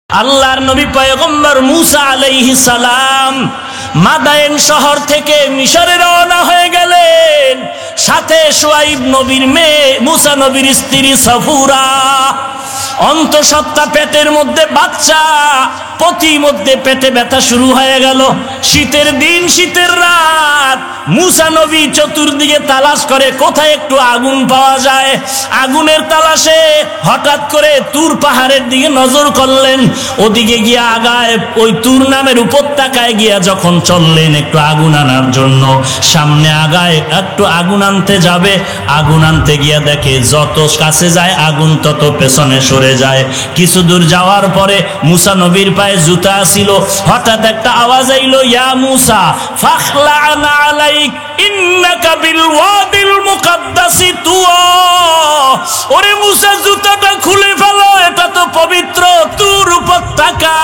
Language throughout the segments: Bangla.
আল্লাহর নবী পয়গম্বর মুসা আলাইহিস সালাম মাদায়েন শহর থেকে মিশরে রওনা হয়ে গেলেন। সাথে শুআইব নবীর মেয়ে, মুসা নবীর স্ত্রী সফুরা। অন্তঃসত্ত্বা পেটের মধ্যে বাচ্চা, প্রতিমধ্যে পেটে ব্যথা শুরু হয়ে গেল। শীতের দিন, শীতের রাত, মুসা নবী চতুর্দিকে তালাশ করে কোথায় একটু আগুন পাওয়া যায়। আগুনের তালাশে হঠাৎ করে তুর পাহাড়ের দিকে নজর করলেন। ওদিকে গিয়া আগায় ওই তুর নামের উপত্যকায় গিয়া যখন চললেন একটু আগুন আনার জন্য, সামনে আগায় একটু আগুন আনতে যাবে, আগুন আনতে গিয়া দেখে যত কাছে যায় আগুন তত পেছনে সরে যায়। কিছু দূর যাওয়ার পরে মুসা নবীর পায়ে জুতা ছিল। হঠাৎ একটা আওয়াজ আইলো, ইয়া মুসা ফাখলা'না আলাইক ইন্নাকা বিল ওয়াদিল মুকাদ্দাসি তুয়া। ওরে মুসা, জুতাটা খুলে ফেলো, এটা তো পবিত্র তুর উপত্যকা,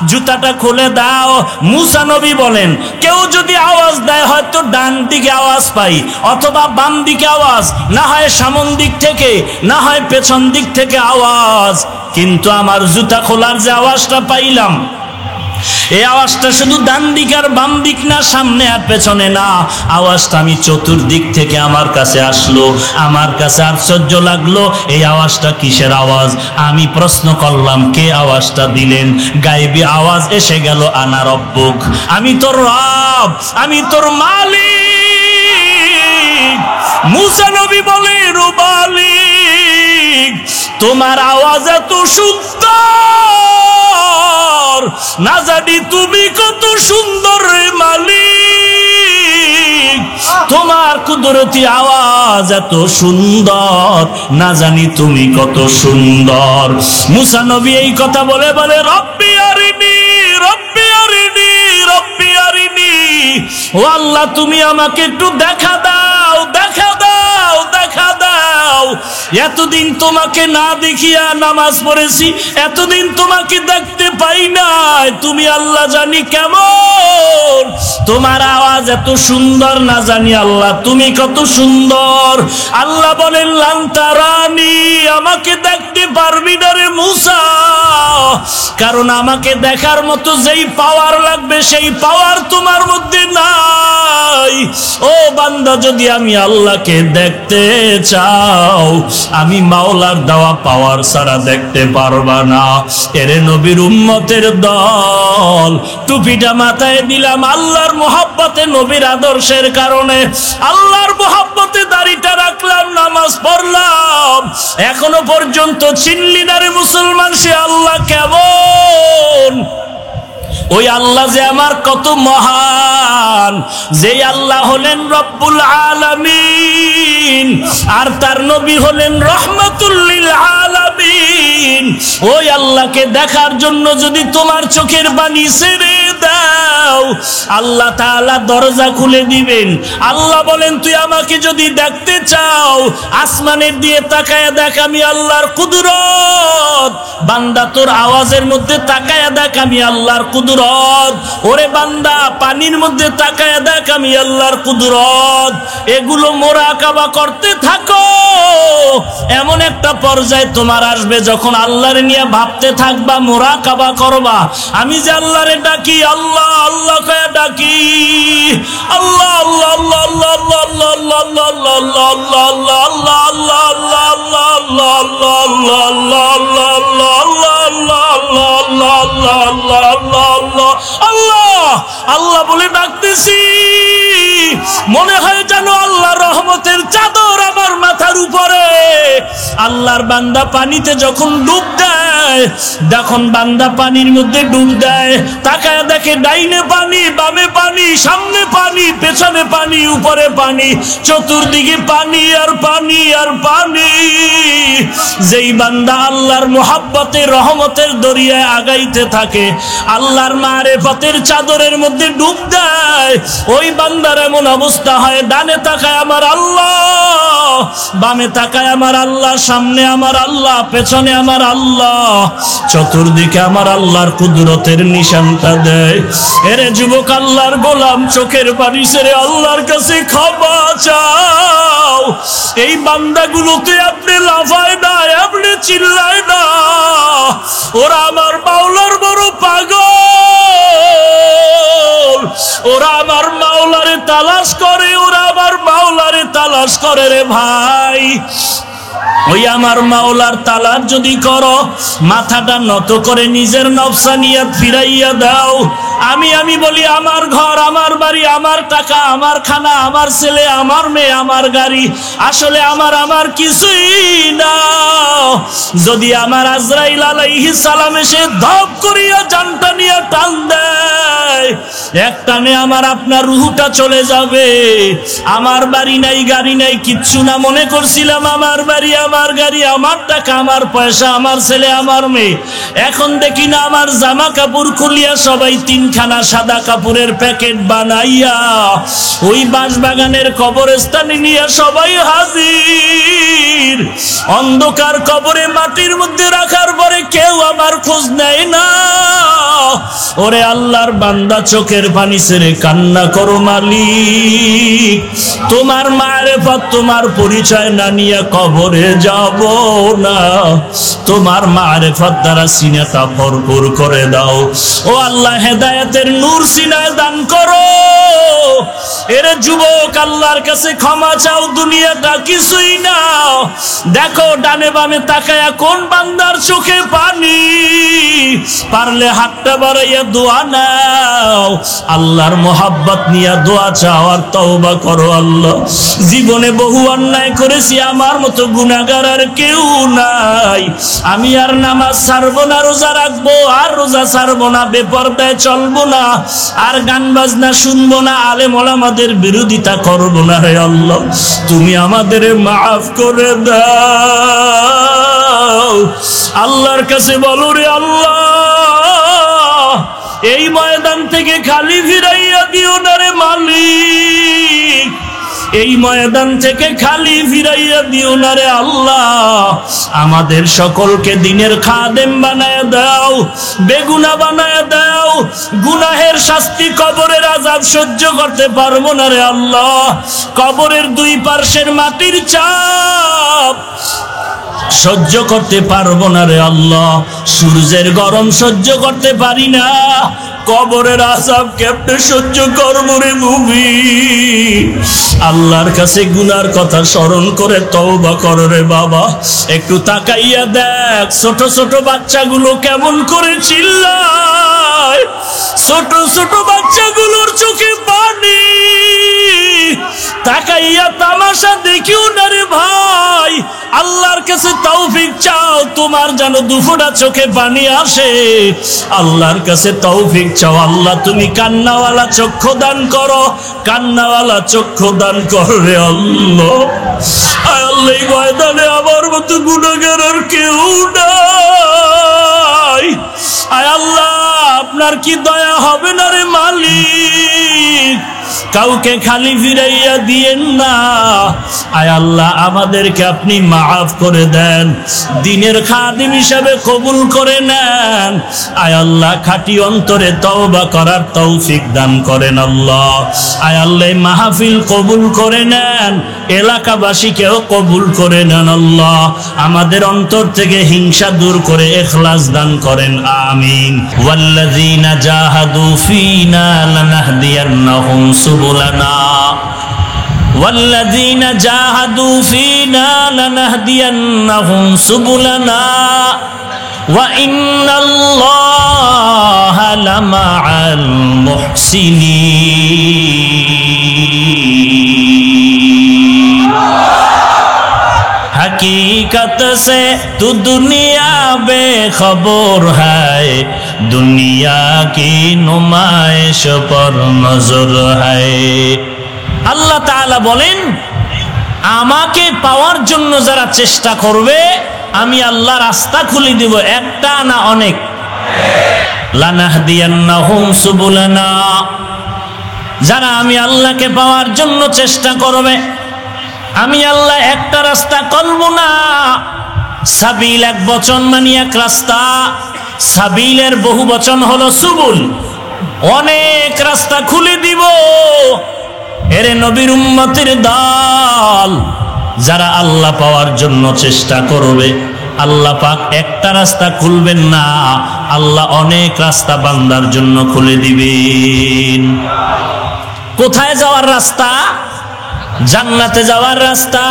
জুতাটা খুলে দাও। মুসা নবী বলেন, কেউ যদি আওয়াজ দেয় হয়তো ডান দিকে আওয়াজ পাই অথবা বাম দিকে আওয়াজ, না হয় সামন দিক থেকে, না হয় পেছন দিক থেকে আওয়াজ, কিন্তু আমার জুতা খোলার যে আওয়াজটা পাইলাম, এই আওয়াজটা শুধু ডান দিক আর বাম দিক না, সামনে আর পেছনে না, আওয়াজটা আমি চতুর্দিক থেকে আমার কাছে আসলো। আমার কাছে আশ্চর্য লাগলো, এই আওয়াজটা কিসের আওয়াজ? আমি প্রশ্ন করলাম, কে আওয়াজটা দিলেন? গায়েবী আওয়াজ এসে গেল, আনা রব্বুক, আমি তোর রব, আমি তোর মালিক। মুসা নবী বলে, রুবালিক, তোমার আওয়াজ এত সুন্দর, না জানি তুমি কত সুন্দর মালিক। তোমার কুদরতি আওয়াজ এত সুন্দর, না জানি তুমি কত সুন্দর। মুসা নবী এই কথা বলে বলে, রব্বি আরিনি, রব্বি আরিনি, রব্বি আরিনি, ও আল্লাহ তুমি আমাকে একটু দেখা দাও, দেখা দাও, দেখা দাও। এতদিন তোমাকে না দেখিয়া নামাজ পড়েছি, এতদিন তোমাকে দেখতে পাই নাই, তুমি আল্লাহ জানি কেমন, তোমার আওয়াজ এত সুন্দর, না জানি আল্লাহ তুমি কত সুন্দর। আল্লাহ বলেন, লান তারানি, আমাকে দেখতে পারবি না রে মুসা, কারণ আমাকে দেখার মতো যেই পাওয়ার লাগবে সেই পাওয়ার তোমার মধ্যে নাই। ও বান্দা, যদি আমি আল্লাহকে দেখতে চাও, আমি মাওলার দেওয়া পাওয়ার ছাড়া দেখতে পারবা না। এরে নবীর উম্মতের দল, টুপিটা মাথায় দিলাম আল্লাহর মোহাব্বতে, নবীর আদর্শের কারণে, আল্লাহর মোহাব্বতে দাড়িটা রাখলাম, নামাজ পড়লাম, এখনো পর্যন্ত চিনলি না রে মুসলমান সে আল্লাহ কেমন? ওই আল্লাহ যে আমার কত মহান, যে আল্লাহ হলেন রব্বুল আলামিন, আর তার নবী হলেন রহমাতুল লিল আলামিন। ওই আল্লাহকে দেখার জন্য যদি তোমার চোখের পানি ছেড়ে দাও, আল্লাহ তাআলা দরজা খুলে দিবেন। আল্লাহ বলেন, তুই আমাকে যদি দেখতে চাও, আসমানের দিয়ে তাকায়া দেখ, আমি আল্লাহর কুদরত। বান্দা, তোর আওয়াজের মধ্যে তাকায়া দেখ, আমি আল্লাহর কুদরত। ওরে বান্দা, পানির মধ্যে তাকায়া দেখ, আমি আল্লাহর কুদরত। এগুলো মুরাকাবা করতে থাকো। এমন একটা পর্যায়ে তোমার আসবে যখন আল্লাহরে নিয়ে ভাবতে থাকবা, মুরাকাবা করবা, আমি যে আল্লাহরে ডাকি, আল্লাহ আল্লাহ কয়া ডাকি, আল্লাহ আল্লাহ আল্লাহ আল্লাহ আল্লাহ আল্লাহ আল্লাহ আল্লাহ আল্লাহ আল্লাহ আল্লাহ আল্লাহ আল্লাহ আল্লাহ আল্লাহ আল্লাহ আল্লাহ আল্লাহ আল্লাহ বলে ডাকতেছি। মনে হয় যেন আল্লাহর রহমতের চাদর আমার মাথার উপরে। আল্লাহর বান্দা পানিতে যখন ডুব দেয়, যখন বান্দা পানির মধ্যে ডুব দেয়, তাকায় দেখে ডাইনে পানি, বামে পানি, সামনে পানি, পেছনে পানি, উপরে পানি, চতুর্দিকে পানি আর পানি আর পানি। যেই বান্দা আল্লাহর মোহাব্বতে রহমতের দরিয়ায় আগাইতে থাকে, আল্লাহর মারেফতের চাদরের মধ্যে ডুব দেয়, ওই বান্দার এমন এমন অবস্থা হয়, ডানে তাকায় আমার আল্লাহ, বামে তাকায় আমার আল্লাহ, সামনে আমার আল্লাহ, পেছনে আমার আল্লাহ, চতুর্দিকে আমার আল্লাহর কুদরতের নিশানটা দেয়। এরে যুবক, আল্লাহর গোলাম, চোখের পানি ছেড়ে আল্লাহর কাছে ক্ষমা চাও। এই বান্দাগুলোতে আপনি লাফায় না, আপনি চিল্লায় না, ওরা আমার মাওলার বড় পাগল, ওরা আমার মাওলারে তালাশ করে, ওরা আমার মাওলারে তালাশ করে রে ভাই। ওই আমার মাওলার তালাশ যদি করো, মাথাটা নত করে নিজের নফসানিয়াত ফিরাইয়া দাও। আমি বলি আমার ঘর, আমার বাড়ি, আমার টাকা, আমার খানা, আমার ছেলে, আমার মেয়ে, আমার গাড়ি, আসলে আমার কিছুই না। যদি আমার আজরাইল আলাইহিস সালাম এসে ধপ করিয়া জানটা নিয়ে টান দেয়, এক টানে আমার আপনার রুহটা চলে যাবে। আমার বাড়ি নাই, গাড়ি নাই, কিচ্ছু না, মনে করছিলাম আমার বাড়ি, আমার গাড়ি, আমার টাকা, আমার পয়সা, আমার ছেলে, আমার মেয়ে। এখন দেখি না, আমার জামা কাপড় খুলিয়া সবাই তিনখানা সাদা কাপড়ের প্যাকেট বানাইয়া ওই বাঁশবাগানের কবরস্থানে নিয়ে সবাই হাজির। অন্ধকার কবরে মাটির মধ্যে রাখার পরে কেউ আমার খোঁজ নেয় না। ওরে আল্লাহর বান্দা, চোখের পানি ছেড়ে কান্না করো মালিক। তোমার মারেফত, তোমার পরিচয় না নিয়ে কবরে যাব না। তোমার মারেফত দ্বারা সিনাটা ভরপুর করে দাও। ও আল্লাহ, হেদায়েতের নূর সিনায় দান করো। এরে যুবক, আল্লাহর কাছে ক্ষমা চাও, দুনিয়াটা কিছুই না। দেখো ডানে বামে তাকায়া কোন বান্দার চোখে পানি, পারলে হাতটা বাড়াইয়া দোয়া নাও, আল্লাহর মোহাব্বত নিয়ে দোয়া চাও আর তওবা করো। আল্লাহ, জীবনে বহু অন্যায় করেছি, আমার মতো গুনাহগার আর কেউ নাই। আমি আর নামাজ ছাড়বো না, রোজা রাখবো আর রোজা ছাড়বো না, বেপরদায় চলবো না, আর গান বাজনা শুনবো না, আলেম ওলামাদের বিরোধিতা করবো না। হে আল্লাহ, তুমি আমাদের মাফ করে দাও। আল্লাহর কাছে বলো, রে আল্লাহ, এই ময়দান থেকে খালি ফিরাইয়া দিও না রে মালিক, এই ময়দান থেকে খালি ফিরাইয়া দিও না রে আল্লাহ। আমাদের সকলকে দিনের খাদেম বানায় দাও, বেগুনা বানায় দাও। গুনাহের শাস্তি, কবরের আযাব সহ্য করতে পারবো না রে আল্লাহ। কবরের দুই পার্শ্বের মাটির চাপ সহ্য করতে পারবো না রে আল্লাহ। সূর্যের গরম সহ্য করতে পারি না, কবরের আযাব কেমনে সহ্য করবো রে মুভি। আল্লাহর কাছে গুনার কথা স্মরণ করে তওবা করো রে বাবা। একটু তাকাইয়া দেখ, ছোট ছোট বাচ্চাগুলো কেমন করে চিল্লায়, ছোট ছোট বাচ্চাগুলোর চোখে পানি। তাকাইয়া তামাশা দেখিও না রে ভাই। আল্লাহর কাছে তৌফিক চাও, তোমার যেন দুফোঁটা চোখে পানি আসে। আল্লাহর কাছে তৌফিক চাও, আল্লাহ তুমি কান্নাওয়ালা চক্ষু দান করো, কান্নাওয়ালা চক্ষু দান করো রে আল্লাহ। আয় আল্লাহ, এই ময়দানে আমার মতো গুনাহগার আর কেউ নাই। আয় আল্লাহ, আপনার কি দয়া হবে না রে মালিক? কাউকে খালি ফিরাইয়া দিয়েন না। আয় আল্লাহ, আমাদেরকে আপনি মাফ করে দেন, দিনের খাদিম হিসাবে কবুল করে নেন। আয় আল্লাহ, খাঁটি অন্তরে তওবা করার তৌফিক দান করেন আল্লাহ। আয় আল্লাহ, মাহফিল কবুল করে নেন, এলাকাবাসীকেও কবুল করে নেন আল্লাহ। আমাদের অন্তর থেকে হিংসা দূর করে ইখলাস দান করেন, আমিন। ওয়াল্লাযীনা জাহাদু ফীনা লানাহদিয়ান্নাহুম সুবুলানা والذين جاهدوا فينا لنهدينهم سبلنا وإن الله لمع المحسنين। हकीकत से तू दुनिया बेखबर है, दुनिया की नुमाइश पर नजर है। আল্লাহ তাআলা বলেন, আমাকে পাওয়ার জন্য যারা চেষ্টা করবে আমি আল্লাহ রাস্তা খুলে দিব, একটা না অনেক। লানাহদিয়ান্নাহুম সুবুলানা, যারা আমি আল্লাহকে পাওয়ার জন্য চেষ্টা করবে, আমি আল্লাহ একটা রাস্তা করব না। সাবিল এক বচন মানে এক রাস্তা, সাবিলের বহু বচন হলো সুবুল, অনেক রাস্তা খুলে দিব। এরে নবীর উম্মতের দল, যারা আল্লাহ পাওয়ার জন্য চেষ্টা করবে, আল্লাহ পাক একটা রাস্তা খুলবেন না, আল্লাহ অনেক রাস্তা বান্দার জন্য খুলে দিবেন। কোথায় যাওয়ার রাস্তা? জান্নাতে যাওয়ার রাস্তা।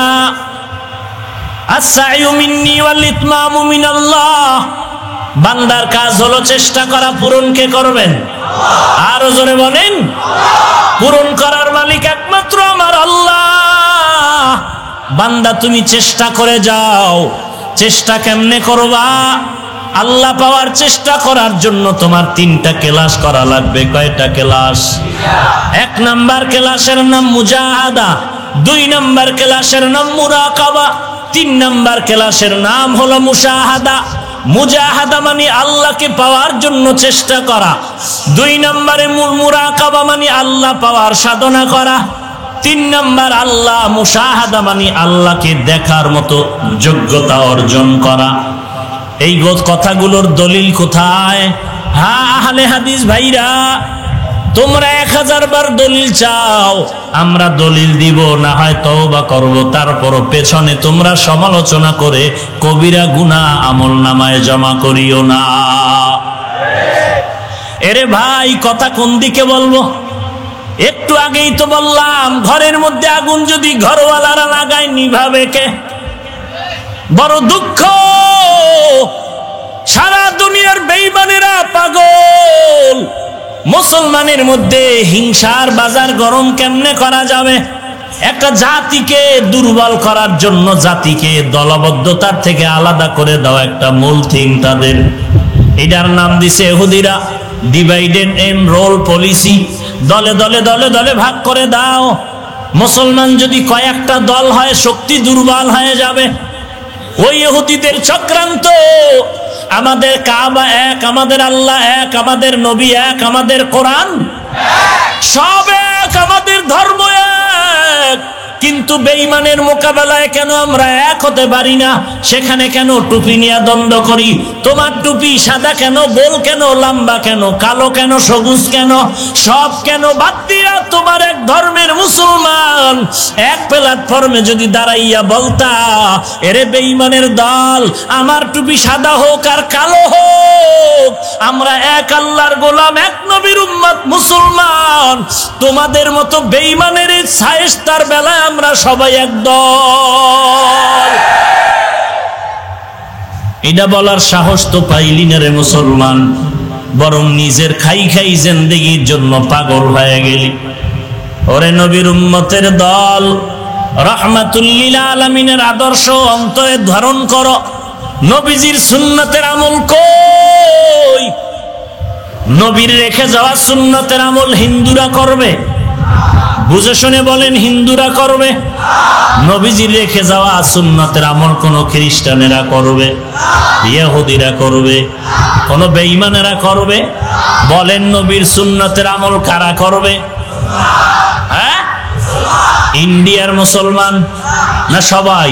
আস-সা'য়ু মিন্নি ওয়াল ইতমামু মিনাল্লাহ। বান্দার কাজ হলো চেষ্টা করা, পূরণ কে করবেন? আরো জোরে বলেন। পূরণ করার মালিক একমাত্র আমার আল্লাহ। বান্দা তুমি চেষ্টা করে যাও। চেষ্টা কেমনে করবা? আল্লাহ পাওয়ার চেষ্টা করার জন্য তোমার 3টা ক্লাস করা লাগবে। কয়টা ক্লাস? 1 নাম্বার ক্লাসের নাম মুজাহাদা, 2 নাম্বার ক্লাসের নাম মুরাকাবা, 3 নাম্বার ক্লাসের নাম হলো মুশাহাদা। মুজাহাদা মানে আল্লাহকে পাওয়ার জন্য চেষ্টা করা, 2 নম্বরে মুরাকাবা মানে আল্লাহ পাওয়ার সাধনা করা, 3 নাম্বার আল্লাহ মুশাহাদা মানে আল্লাহকে দেখার মতো যোগ্যতা অর্জন করা। এই কথাগুলোর দলিল কোথায়? হ্যাঁ আহলে হাদিস ভাইরা, তোমরা 1000 বার দলিল চাও, আমরা দলিল দিব, না হয় তওবা করব, তারপরও পেছনে তোমরা সমালোচনা করে কবিরা গুনাহ আমলনামায় জমা করিও না। এরে ভাই, কথা কোন দিকে বলবো? একটু আগেই তো বললাম, ঘরের মধ্যে আগুন যদি ঘরওয়ালারা লাগায়, নিভাবে কে? বড় দুঃখ, সারা দুনিয়ার বেঈমানেরা পাগল। মুসলমানের মধ্যে হিংসার বাজার গরম কেমনে করা যাবে? একটা জাতিকে দুর্বল করার জন্য, জাতিকে দলবদ্ধতার থেকে আলাদা করে দেওয়া একটা মূল থিম তাদের। এটার নাম দিছে ইহুদিরা ডিভাইডেড এন্ড রোল পলিসি। দলে দলে দলে দলে ভাগ করে দাও। মুসলমান যদি কয়েকটা দল হয়, শক্তি দুর্বল হয়ে যাবে। ওই ইহুদিদের চক্রান্ত। আমাদের কাবা এক, আমাদের আল্লাহ এক, আমাদের নবী এক, আমাদের কোরআন সব এক, আমাদের ধর্ম এক, কিন্তু বেঈমানের মোকাবেলায় কেন আমরা এক হতে পারি না? সেখানে কেন টুপি নিয়ে দ্বন্দ্ব করি? তোমার টুপি সাদা কেন, গোল কেন, লম্বা কেন, কালো কেন, সবুজ কেন, সব কেন বাদ দিয়া তোমার এক ধর্মের মুসলমান এক প্ল্যাটফর্মে যদি দাঁড়াইয়া বলতা, এরে বেঈমানের দল, আমার টুপি সাদা হোক আর কালো হোক, আমরা এক আল্লাহর গোলাম, এক নবীর উম্মত মুসলমান, তোমাদের মতো বেঈমানের এই শায়েস্তার বেলায় আমরা সবাই এক দল। এটা বলার সাহস তো পাইলি না রে মুসলমান, বরং নিজের খাই খাই জিন্দেগির জন্য পাগল হয়ে গেলি। ওরে নবীর উম্মতের দল, রাহমাতুল লিল আলামিনের আদর্শ অন্তরে ধারণ করো। নবীজির সুন্নতের আমল কই? নবীর রেখে যাওয়া সুন্নতের আমল হিন্দুরা করবে? বুঝে শুনে বলেন, হিন্দুরা করবে? নবীজির রেখে যাওয়া সুন্নতের আমল কোন খ্রিস্টানেরা করবে? ইহুদিরা করবে? কোন বেঈমানেরা করবে? বলেন, নবীর সুন্নতের আমল কারা করবে? হ্যাঁ, ইন্ডিয়ার মুসলমান না সবাই?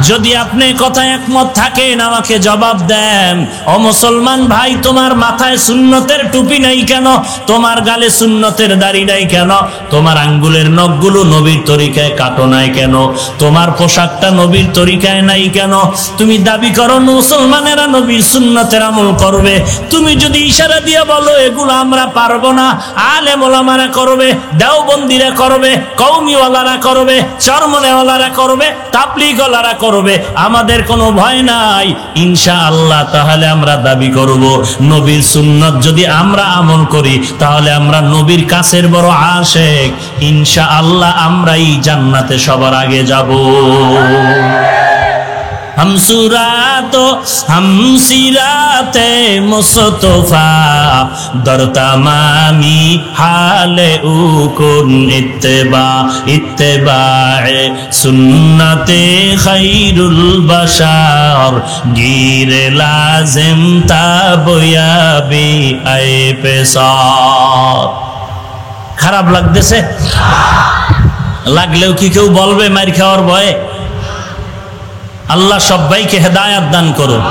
যদি আপনি কথা একমত থাকেন আমাকে জবাব দেন। ও মুসলমান ভাই, তোমার মাথায় সুন্নতের টুপি নাই কেন? তোমার গালে সুন্নতের দাড়ি নাই কেন? তোমার আঙ্গুলের নখগুলো নবীর তরিকায় কাটো নাই কেন? তোমার পোশাকটা নবীর তরিকায় নাই কেন? তুমি দাবি করো মুসলমানেরা নবীর সুন্নতের আমল করবে, তুমি যদি ইশারা দিয়ে বলো এগুলো আমরা পারবো না, আলেম ওলামারা করবে, দেওবন্দিরা করবে, কওমিওয়ালারা করবে, চরমনেওয়ালারা করবে, তাবলীগওয়ালারা করবে, আমাদের কোনো ভয় নাই ইনশাআল্লাহ। তাহলে আমরা দাবি করব, নবীর সুন্নত যদি আমরা আমল করি তাহলে আমরা নবীর কাছের বড় আশিক, ইনশাআল্লাহ আমরাই জান্নাতে সবার আগে যাব। हम सुरातो हम सिराते मुस्तफा दर तमामी हाले उकुन इत्तिबा इत्तिबाए सुन्नते खैरुल बशार गिरे लाजिम ताबयाबी आए पेसार। খারাপ লাগতেছে? লাগলেও কি কেউ বলবে মার খাওয়ার ভয়ে? আল্লাহ সবাইকে হেদায়াত দান করুন।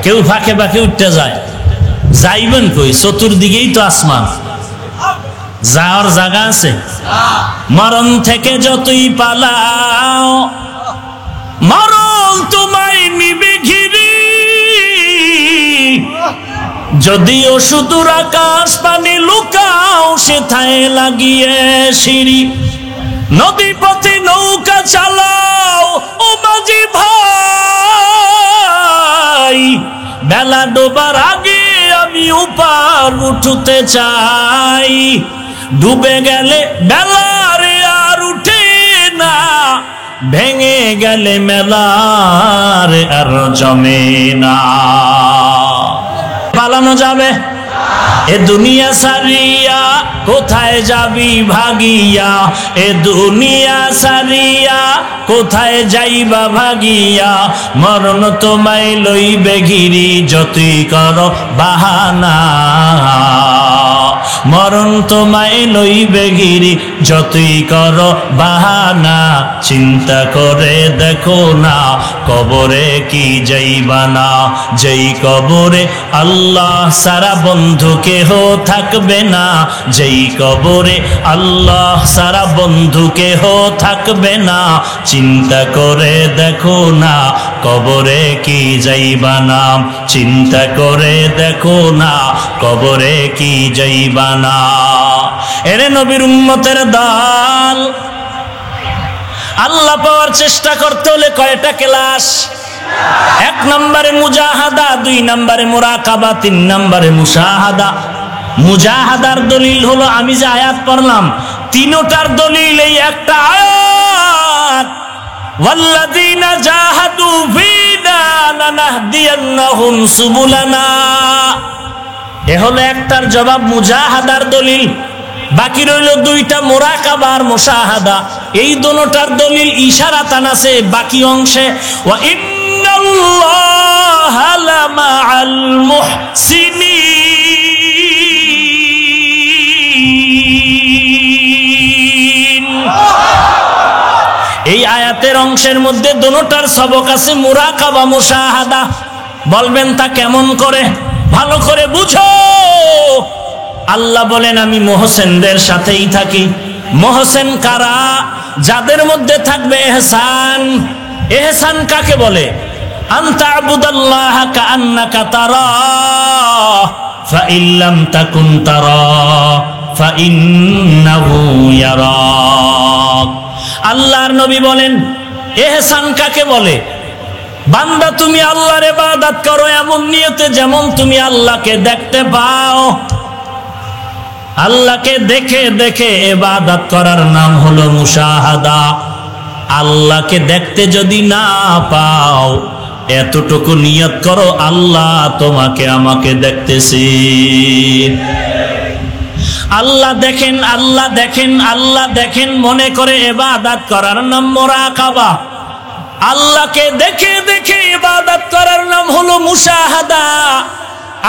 কেউ ফাঁকে ফাঁকে উঠতে যায়, যাইবেন কই? চতুর্দিকেই তো আসমান, যাওয়ার জায়গা আছে? মরণ থেকে যতই পালাও মরণ তোমায় নিবে ঘিরি, যদিও সুদূর আকাশ পানি লুকাও সেথায় লাগিয়ে সিঁড়ি, নদী পথে নৌকা চালাও ও মাঝি ভাই, বেলা ডোবার আগে আমি উপার উঠতে চাই, ডুবে গেলে বেলারে আর উঠে না, ভেঙে গেলে মেলার আর জমে না। পালানো যাবে? এ দুনিয়া সারিয়া কোথায় যাবি ভাগিয়া, এ দুনিয়া সারিয়া কোথায় যাইবা ভাগিয়া, মরণ তোমায় লইবে ঘিরি যতই করো বাহানা, মরণ তোমায় লইবে ঘিরি যতই করো বাহানা, চিন্তা করে দেখো না কবরে কি যাইবা না, যেই কবরে আল্লাহ সারা বন্ধু কেহ থাকবে না, যেই কবরে আল্লাহ সারা বন্ধু কেহ থাকবে না, চিন্তা করে দেখো না কবরে কি যাইবা না, চিন্তা করে দেখো না কবরে কি যাইবা না। এরে নবীর উম্মতের দল, আল্লাহ পাওয়ার চেষ্টা করতে হলে কয়টা ক্লাস? 1 নম্বরে মুজাহাদা, 2 নম্বরে মুরাকাবা, 3 নম্বরে মুশাহাদা। মুজাহাদার দলিল হলো আমি যে আয়াত পড়লাম, তিনটার দলিল এই একটা আয়াত, ওয়াল্লাযীনা জাহাদু ফীনা লানাহদিয়ান্নাহুম সুবুলানা। এ হলো একটার জবাব, মুজাহাদার দলিল। বাকি রইল 2টা, মুরাকাবা আর মুশাহাদা। এই দুটোটার দলিল ইশারাতান আছে বাকি অংশে, ওয়া ইন্নাল্লাহা লামাআল মুহসিনিন। এই আয়াতের অংশের মধ্যে দুটোটার সবক আছে, মুরাকাবা মুশাহাদা। বলবেন তা কেমন করে? ভালো করে বুঝো। আল্লাহ বলেন আমি মুহসিনদের সাথেই থাকি। মুহসিন কারা? যাদের মধ্যে থাকবে ইহসান। ইহসান কাকে বলে? আনতা আবুদাল্লাহা কাআন্নাকা তারাহ ফাইন লাম তাকুন তারাহ ফাইন্নাহু ইয়ারাক। আল্লাহর নবী বলেন ইহসান কাকে বলে? বান্দা তুমি আল্লাহর ইবাদত করো এমন নিয়তে যেমন তুমি আল্লাহকে দেখতে পাও। আল্লাহকে দেখে দেখে ইবাদত করার নাম হলো মুশাহাদা। আল্লাহকে দেখতে যদি না পাও, এতটুকু নিয়ত করো আল্লাহ তোমাকে আমাকে দেখতেছি। আল্লাহ দেখেন, আল্লাহ দেখেন, আল্লাহ দেখেন মনে করে ইবাদত করার নাম মুরাকাবা। আল্লাহকে দেখে দেখে ইবাদত করার নাম হলো মুশাহাদা।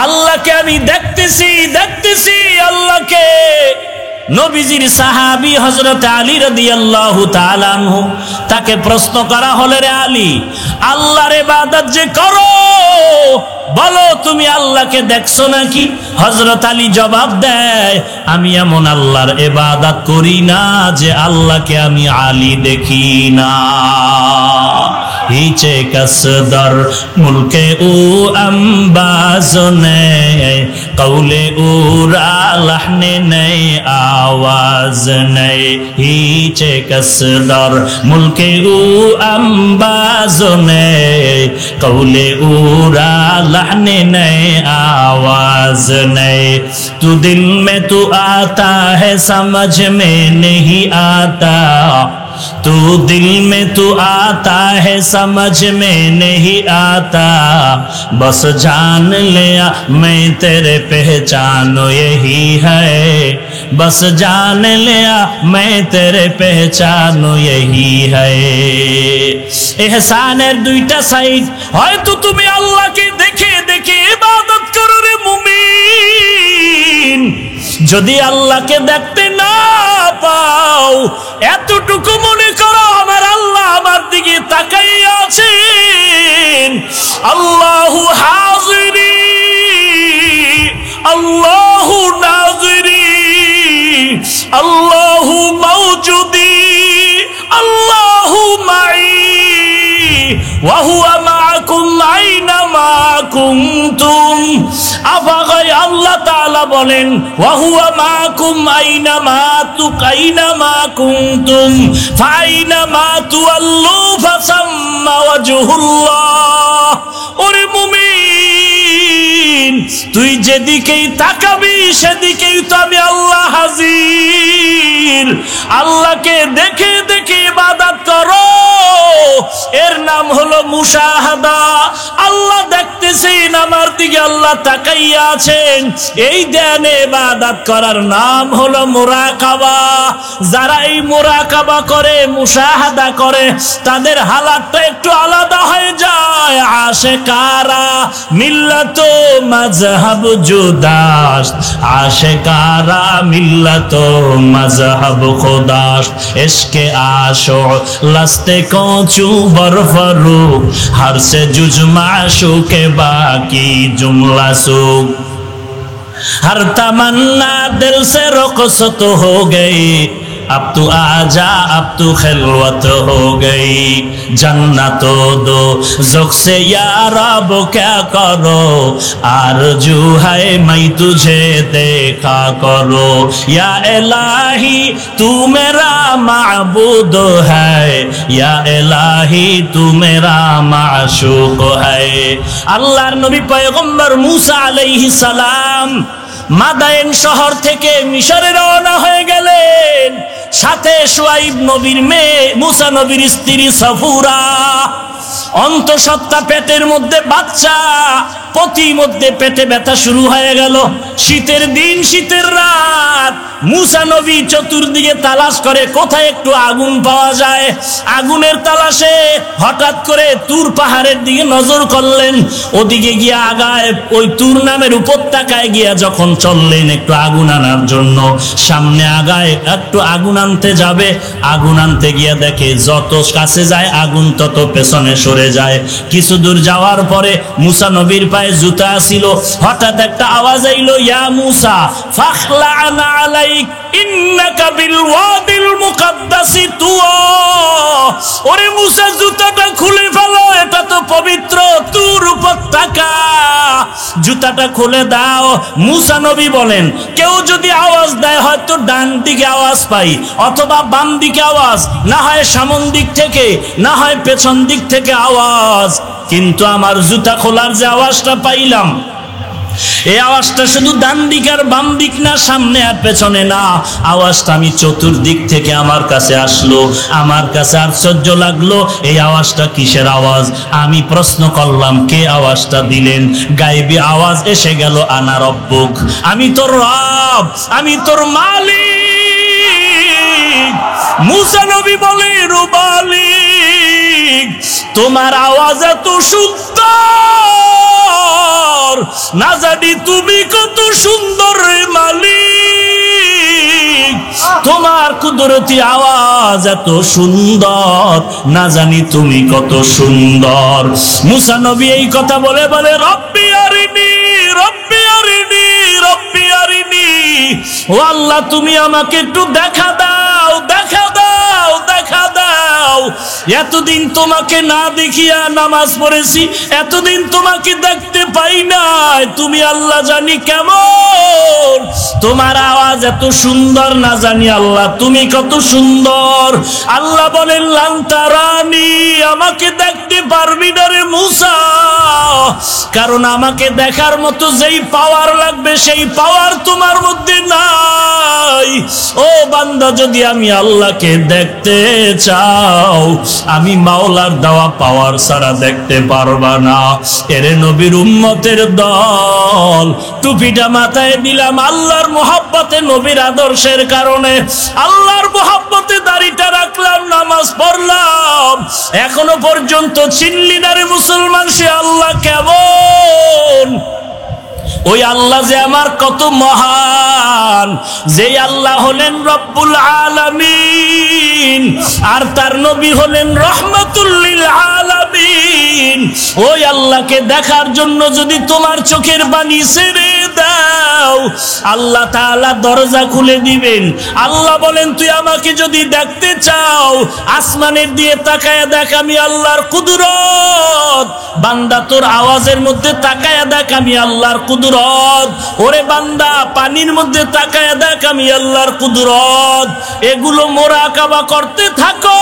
আল্লাহকে আমি দেখতেছি দেখতেছি আল্লাহকে। নবীজির সাহাবী হযরত আলী রাদিয়াল্লাহু তাআলা আনহু, তাকে প্রশ্ন করা হলো, রে আলী, আল্লাহর ইবাদত যে করো, বলো তুমি আল্লাহকে দেখছো নাকি? হযরত আলী জবাব দেয়, আমি এমন আল্লাহর ইবাদত করি না যে আল্লাহকে আমি আলী দেখি না। হিচে কসদর মুলকে ও আম্বাজনে কৌলে ও রালহনে নে आवाज नए हिचे कसदर मुल्के उ अंबाजों ने कौले उरा लहने नए आवाज नए। तू दिल में तू आता है समझ में नहीं आता, तू दिल में तू आता है समझ में नहीं आता, बस जान लिया मैं तेरे पहचानो यही है, बस जान लिया मैं तेरे पहचानो यही है। এহসানের দুইটা সাইড। হয়তো তুমি আল্লাহকে দেখে দেখে ইবাদত করো রে মুমিন, যদি আল্লাহকে দেখতে না পাও, এতটুকু মনে করো আমার আল্লাহ আমার দিকে তাকাইয়া আছেন। আল্লাহু হাজিরি আল্লাহু নাজিরি আল্লাহু মাওজুদি আল্লাহু মাই ওয়া হুয়া মাআকুম আইনামা কুনতুম। আবাগাই আল্লাহ তাআলা বলেন ওয়া হুয়া মাআকুম আইনামা কুনতুম ফাইনামা তুওয়াল্লু ফাসাম্মা ওয়াজহুল্লাহ। ওরে মুমিন, তুই যেদিকেই তাকাবি সেদিকেই তো আমি আল্লাহ হাজির। আল্লাহকে দেখে দেখে ইবাদত করো, এর নাম হলো মুশাহাদা। আল্লাহ দেখতেছেন আমার দিকে, আল্লাহ তাকাইয়া আছেন, এই ধ্যানে ইবাদত করার নাম হলো মুরাকাবা। যারা এই মুরাকাবা করে, মুশাহাদা করে, তাদের হালাতটা একটু আলাদা হয়ে যায়। আশেকারা মিল্লাত মাযহাব জুদাস, আশেকারা মিল্লাত মাযহাব খুদাস। ইশকে আশো লস্তে কোচু বরফরুক, हर से जुज माशूके बाकी जुमला सूख। हर तमन्ना दिल से रुखसत हो गई, अब तू आजा अब तू खिलवत हो गई। जन्नत दो ज़ुख से या रब क्या करो, आरज़ू है मैं तुझे देखा करो। या इलाही तू मेरा माबूद है, या इलाही तू मेरा माशूक है। আল্লাহর নবী পয়গম্বর মুসা আলাইহিস সালাম মাদায়েন শহর থেকে মিশরে রওনা হয়ে গেলেন। সাথে শুআইব নবীর মেয়ে, মুসা নবীর স্ত্রী সফুরা। অন্তঃসত্ত্বা পেটের মধ্যে বাচ্চা, পতি মধ্যে পেটে ব্যথা শুরু হয়ে গেল। শীতের দিন, শীতের রাত, মুসা নবী চতুর্দিকে তালাশ করে কোথায় একটু আগুন পাওয়া যায়। আগুনের তালাশে হঠাৎ করে তুর পাহাড়ের দিকে নজর করলেন। ওদিকে গিয়ে আগায় ওই তুর নামের উপত্যকায় গিয়া যখন চললেন একটু আগুন আনার জন্য, সামনে আগায় একটু আগুন আনতে যাবে, আগুন আনতে গিয়া দেখে যত কাছে যায় আগুন তত পেছনে সরে যায়। কিছু দূর যাওয়ার পরে মুসা নবীর পায়ে জুতা ছিল। হঠাৎ একটা আওয়াজ আইলো, ইয়া মুসা ফাখলা'না আলাইক ইন্নাকা বিল ওয়াদিল মুকাদ্দাসি তুয়া। ওরে মুসা, জুতাটা খুলে ফেলো, এটা তো পবিত্র তুর উপত্যকা, জুতাটা খুলে দাও। মুসা নবী বলেন, কেউ যদি আওয়াজ দেয় হয়তো ডান দিকে আওয়াজ পাই অথবা বাম দিকে আওয়াজ, না হয় সামন দিক থেকে, না হয় পেছন দিক থেকে আওয়াজ, কিন্তু আমার জুতা খোলার যে আওয়াজটা পাইলাম, এই আওয়াজটা শুধু ডান দিক আর বাম দিক না, সামনে আর পেছনে না, আওয়াজটা আমি চতুর্দিক থেকে আমার কাছে আসলো। আমার কাছে আশ্চর্য লাগলো, এই আওয়াজটা কিসের আওয়াজ? আমি প্রশ্ন করলাম, কে আওয়াজটা দিলেন? গায়েবী আওয়াজ এসে গেল, আনা রব্বুক, আমি তোর রব, আমি তোর মালিক। মুসা নবী বলে, রুবালিক, তোমার আওয়াজ এত সুন্দর, না জানি তুমি কত সুন্দর রে মালিক। তোমার কুদরতি আওয়াজ এত সুন্দর, না জানি তুমি কত সুন্দর। মুসা নবী এই কথা বলে বলে, রব্বি আরিনি রব্বি আরিনি রব্বি আরিনি, ও আল্লাহ তুমি আমাকে একটু দেখা দাও, দেখা দাও, দেখা দাও। এতদিন তোমাকে না দেখিয়া নামাজ পড়েছি, এতদিন তোমাকে দেখতে পাই নাই, তুমি আল্লাহ জানি কেমন, তোমার আওয়াজ এত সুন্দর, না জানি আল্লাহ তুমি কত সুন্দর। আল্লাহ বলেন, লান্তারানি, আমাকে দেখতে পারবি না রে মুসা, কারণ আমাকে দেখার মতো যেই পাওয়ার লাগবে সেই পাওয়ার তোমার মধ্যে নাই। ও বান্দা, যদি আমি আল্লাহকে দেখতে চাও, আমি মাওলার দেওয়া পাওয়ার ছাড়া দেখতে পারবা না। এরে নবীর উম্মতের দল, টুপিটা মাথায় দিলাম আল্লাহর মোহাব্বতে, নবীর আদর্শের কারণে, আল্লাহর মোহাব্বতে দাড়িটা রাখলাম, নামাজ পড়লাম, এখনো পর্যন্ত চিনলি না রে মুসলমান সে আল্লাহ কেমন? ওই আল্লাহ যে আমার কত মহান, যে আল্লাহ হলেন রব্বুল আলামিন আর তার নবী হলেন রহমাতুল লিল আলামিন। ওই আল্লাহকে দেখার জন্য যদি তোমার চোখের পানি ছেড়ে দাও, আল্লাহ তাআলা দরজা খুলে দিবেন। আল্লাহ বলেন, তুই আমাকে যদি দেখতে চাও, আসমানের দিয়ে তাকায়া দেখ, আমি আল্লাহর কুদরত। বান্দা তোর আওয়াজের মধ্যে তাকায়া দেখ, আমি আল্লাহর কুদরত। ওরে বান্দা, পানির মধ্যে তাকায়া দেখ, আমি আল্লাহর কুদরত। এগুলো মুরাকাবা করতে থাকো।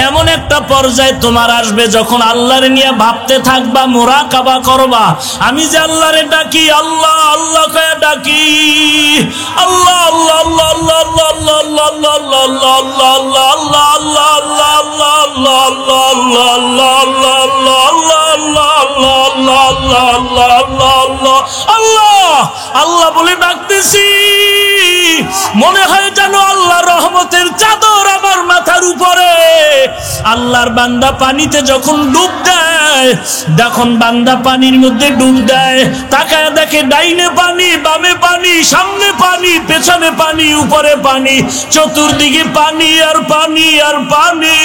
এমন একটা পর্যায়ে তোমার আসবে যখন আল্লাহরে নিয়ে ভাবতে থাকবা, মুরাকাবা করবা, আমি যে আল্লাহরে ডাকি, আল্লাহ আল্লাহ কয়ে ডাকি, আল্লাহ আল্লাহ আল্লাহ আল্লাহ আল্লাহ আল্লাহ আল্লাহ আল্লাহ আল্লাহ আল্লাহ আল্লাহ আল্লাহ আল্লাহ আল্লাহ আল্লাহ আল্লাহ বলে ডাকতেছি। মনে হয় যেন আল্লাহ রহমতের চাদর আমার মাথার উপরে। আল্লাহর বান্দা পানিতে যখন ডুব দেয়, যখন বান্দা পানির মধ্যে ডুব দেয়, তাকায় দেখে ডাইনে পানি, বামে পানি, সামনে পানি, পেছনে পানি, উপরে পানি, চতুর্দিকে পানি আর পানি আর পানি।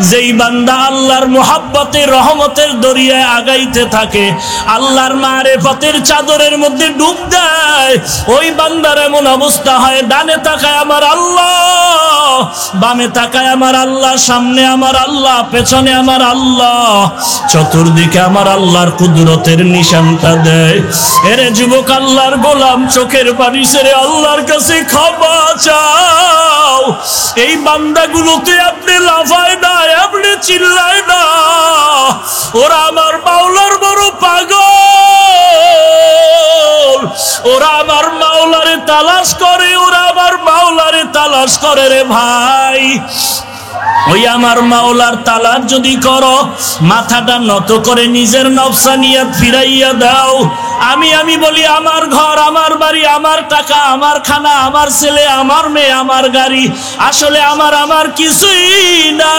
যেই বান্দা আল্লাহর মুহাব্বতে রহমতের দরিয়ায় আগাইতে থাকে, আল্লাহর মারেফতের চাদরের মধ্যে ডুব দেয়, ওই বান্দার এমন অবস্থা হয়, ডানে তাকায় আমার আল্লাহ, বামে তাকায় আমার আল্লাহ, সামনে আমার আল্লাহ, পেছনে আমার আল্লাহ, চতুর্দিকে আমার আল্লাহর কুদরতের নিশানটা দেয়। এরে যুবক, আল্লাহর গোলাম, চোখের পানি ছেড়ে আল্লাহর কাছে ক্ষমা চাও। এই বান্দাগুলোতে আপনি লাফায় না, আপনি চিল্লায় না, ওরা আমার মাওলার বড় পাগল, ওরা আমার মাওলারে তালাশ করে, ওরা আমার মাওলারে তালাশ করে রে ভাই। ওই আমার মাওলার তালাশ যদি করো, মাথাটা নত করে নিজের নফসানিয়াত ফিরাইয়া দাও। আমি বলি, আমার ঘর, আমার বাড়ি, আমার টাকা, আমার খানা, আমার ছেলে, আমার মেয়ে, আমার গাড়ি, আসলে আমার কিছুই না।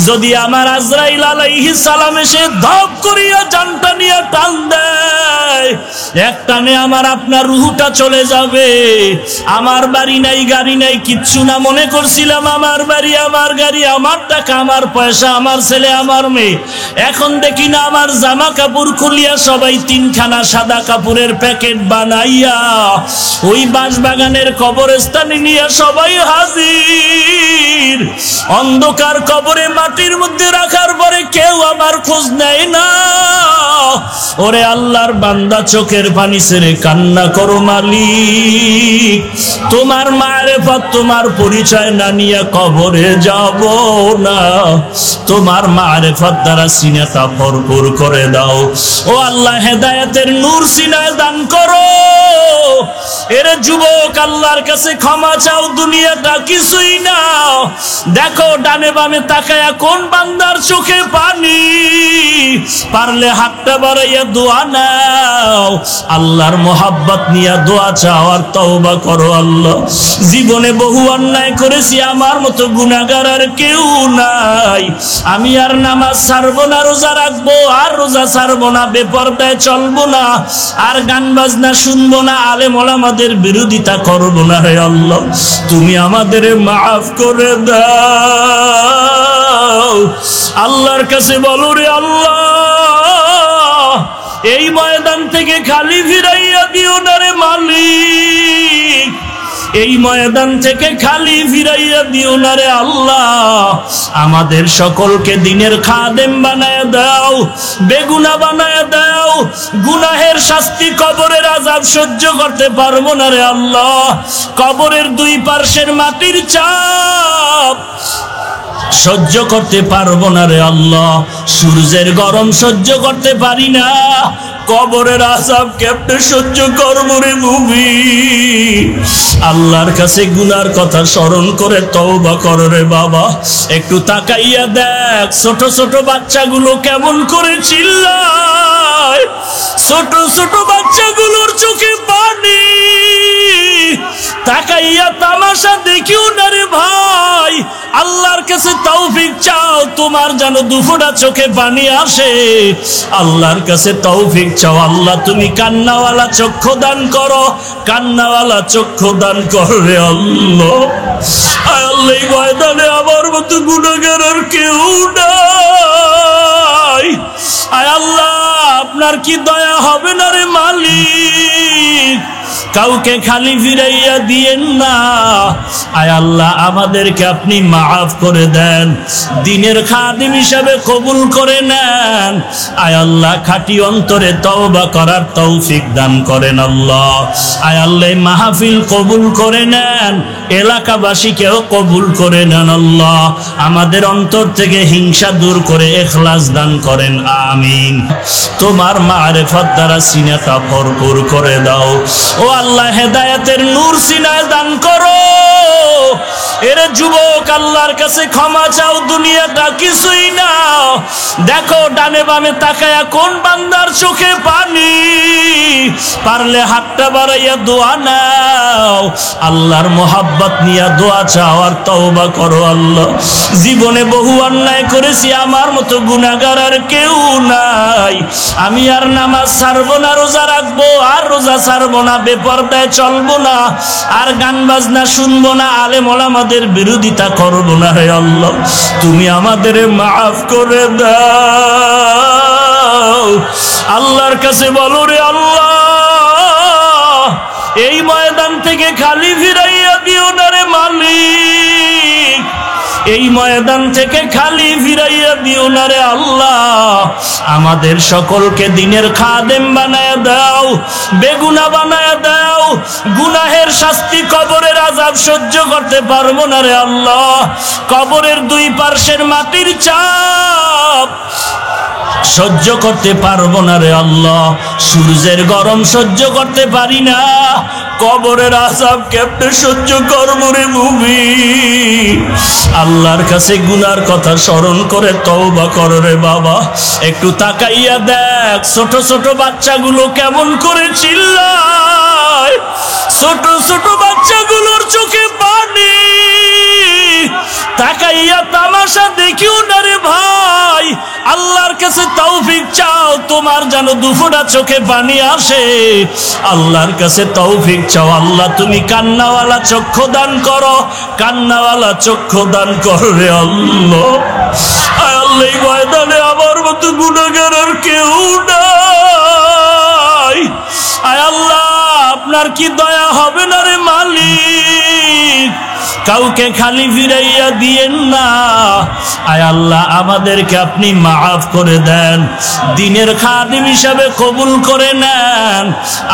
যদি আমার আজরাইল আলাইহিস সালাম এসে ধপ করিয়া জানটা নিয়ে টান দেয়, এক টানে আমার আপনার রুহটা চলে যাবে। আমার বাড়ি নাই, গাড়ি নাই, কিচ্ছু না, মনে করছিলাম আমার বাড়ি, আমার গাড়ি, আমার টাকা, আমার পয়সা, আমার ছেলে, আমার মেয়ে। এখন দেখি না, আমার জামা কাপড় খুলিয়া সবাই তিনখানা সাদা কাপড়ের প্যাকেট বানাইয়া ওই বাঁশবাগানের কবরস্থানে নিয়ে সবাই হাজির। অন্ধকার কবরে মাটির মধ্যে রাখার পরে কেউ আমার খোঁজ নেয় না। ওরে আল্লাহর বান্দা, চোখের পানি ছেড়ে কান্না করো মালিক। তোমার মারেফত, তোমার পরিচয় না নিয়ে কবরে যাব না। তোমার মারেফত দ্বারা সিনাটা ভরপুর করে দাও। ও আল্লাহ, হেদায়েতের নূর সিনায় দান করো। এরে যুবক, আল্লাহর কাছে ক্ষমা চাও, দুনিয়াটা কিছুই না। দেখো ডানে বামে তাকায়া কোন বান্দার চোখে পানি, পারলে হাতটা বাড়াইয়া দোয়া নাও, আল্লাহর মোহাব্বত নিয়ে দোয়া চাও আর তওবা করো। আল্লাহ, জীবনে বহু অন্যায় করেছি, আমার মতো গুনাহগার আর কেউ নাই। আমি আর নামাজ ছাড়বো না, রোজা রাখবো আর রোজা ছাড়বো না, বেপরদায় চলবো না, আর গান বাজনা শুনবো না, আলেম ওলামাদের বিরোধিতা করবো না। হে আল্লাহ, তুমি আমাদের মাফ করে দাও। আল্লাহর কাছে বলো, রে আল্লাহ, এই ময়দান থেকে খালি ফিরাইয়া দিও না রে মালিক। এই ময়দান থেকে খালি ফিরাইয়া দিও না রে আল্লাহ। আমাদের সকলকে দিনের খাদেম বানায় দাও, বেগুনা বানায় দাও। গুনাহের শাস্তি, কবরের আযাব সহ্য করতে পারবো না রে আল্লাহ। কবরের দুই পার্শ্বের মাটির চাপ সহ্য করতে পারবো না রে আল্লাহ। সূর্যের গরম সহ্য করতে পারি না, কবরের আযাব কেমনে সহ্য করবো রে মুভি। আল্লাহর কাছে গুনার কথা স্মরণ করে তওবা কর রে বাবা। একটু তাকাইয়া দেখ, ছোট ছোট বাচ্চাগুলো কেমন করে চিল্লায়, ছোট ছোট বাচ্চাগুলোর চোখে পানি। তাকাইয়া তামাশা দেখিও না রে ভাই। আল্লাহর কাছে তৌফিক চাও, তোমার যেন দুফোঁটা চোখে পানি আসে। আল্লাহর কাছে তৌফিক চাও, আল্লাহ তুমি কান্নাওয়ালা চক্ষু দান করো, কান্নাওয়ালা চক্ষু দান করো রে আল্লাহ। আল্লাহ এই ময়দানে আমার মতো গুনাহগার আর কেউ নাই। আয় আল্লাহ, আপনার কি দয়া হবে না রে মালিক? কাউকে খালি ফিরাইয়া দিয়েন না। আয় আল্লাহ, আমাদেরকে আপনি মাফ করে দেন, দ্বীনের খাদিম হিসাবে কবুল করে নেন। আয় আল্লাহ, খাঁটি অন্তরে তওবা করার তৌফিক দান করেন আল্লাহ। আয় আল্লাহ, মাহফিল কবুল করে নেন, এলাকাবাসীকেও কবুল করে নেন আল্লাহ। আমাদের অন্তর থেকে হিংসা দূর করে ইখলাস দান করেন, আমিন। তোমার মারিফত দ্বারা সিনাটা ভরপুর করে দাও ও আল্লাহ। হেদায়েতের নূর সিনায় দান করো। এর যুবক, আল্লাহর কাছে ক্ষমা চাও, দুনিয়াটা কিছুই না। দেখো ডানে বামে তাকায়া কোন বান্দার চোখে পানি, পারলে হাতটা বাড়াইয়া দোয়া নাও। আল্লাহর মোহাব্বত নিয়ে দোয়া চাও আর তওবা করো আল্লাহ। জীবনে বহু অন্যায় করেছি, আমার মতো গুনাহগার আর কেউ নাই। আমি আর নামাজ ছাড়বো না, রোজা রাখবো আর রোজা ছাড়বো না, বেপরদায় চলবো না, আর গান বাজনা শুনবো না, আলেম ওলামাদের বিরোধিতা করবো না। হে আল্লাহ, তুমি আমাদের মাফ করে দাও। আল্লাহর কাছে বলো রে আল্লাহ, এই ময়দান থেকে খালি ফিরাইয়া দিও না রে মালিক। এই ময়দান থেকে খালি ফিরাইয়া দিও না রে আল্লাহ। আমাদের সকলকে দ্বীনের খাদেম বানায়া দাও, বেগুনা বানায়া দাও। গুনাহের শাস্তি, কবরের আযাব সহ্য করতে পারবো না রে আল্লাহ। কবরের দুই পার্শ্বের মাটির চাপ সহ্য করতে পারবো না রে আল্লাহ। সূর্যের গরম সহ্য করতে পারি না, কবরের আযাব কেমনে সহ্য করবো রে মুমিন। আল্লাহর কাছে গুনার কথা স্মরণ করে তওবা কর রে বাবা। একটু তাকাইয়া দেখ, ছোট ছোট বাচ্চাগুলো কেমন করে চিল্লায়, ছোট ছোট বাচ্চাগুলোর চোখে পানি। তাকাইয়া তামাশা দেখিও না রে ভাই। আল্লাহর কাছে তৌফিক চাও, তোমার যেন দুফোঁটা চোখে পানি আসে। আল্লাহর কাছে তৌফিক চাও, আল্লাহ তুমি কান্নাওয়ালা চক্ষু দান করো, কান্নাওয়ালা চক্ষু দান করো রে আল্লাহ। আয় আল্লাহ, এই ময়দানে আমার মতো গুনাহগার আর কেউ নাই। আয় আল্লাহ, আপনার কি দয়া হবে না রে মালিক? কাউকে খালি ফিরাইয়া দিয়েন না। আয় আল্লাহ, আমাদেরকে আপনি মাফ করে দেন, দ্বীনের খাদিম হিসাবে কবুল করে নেন।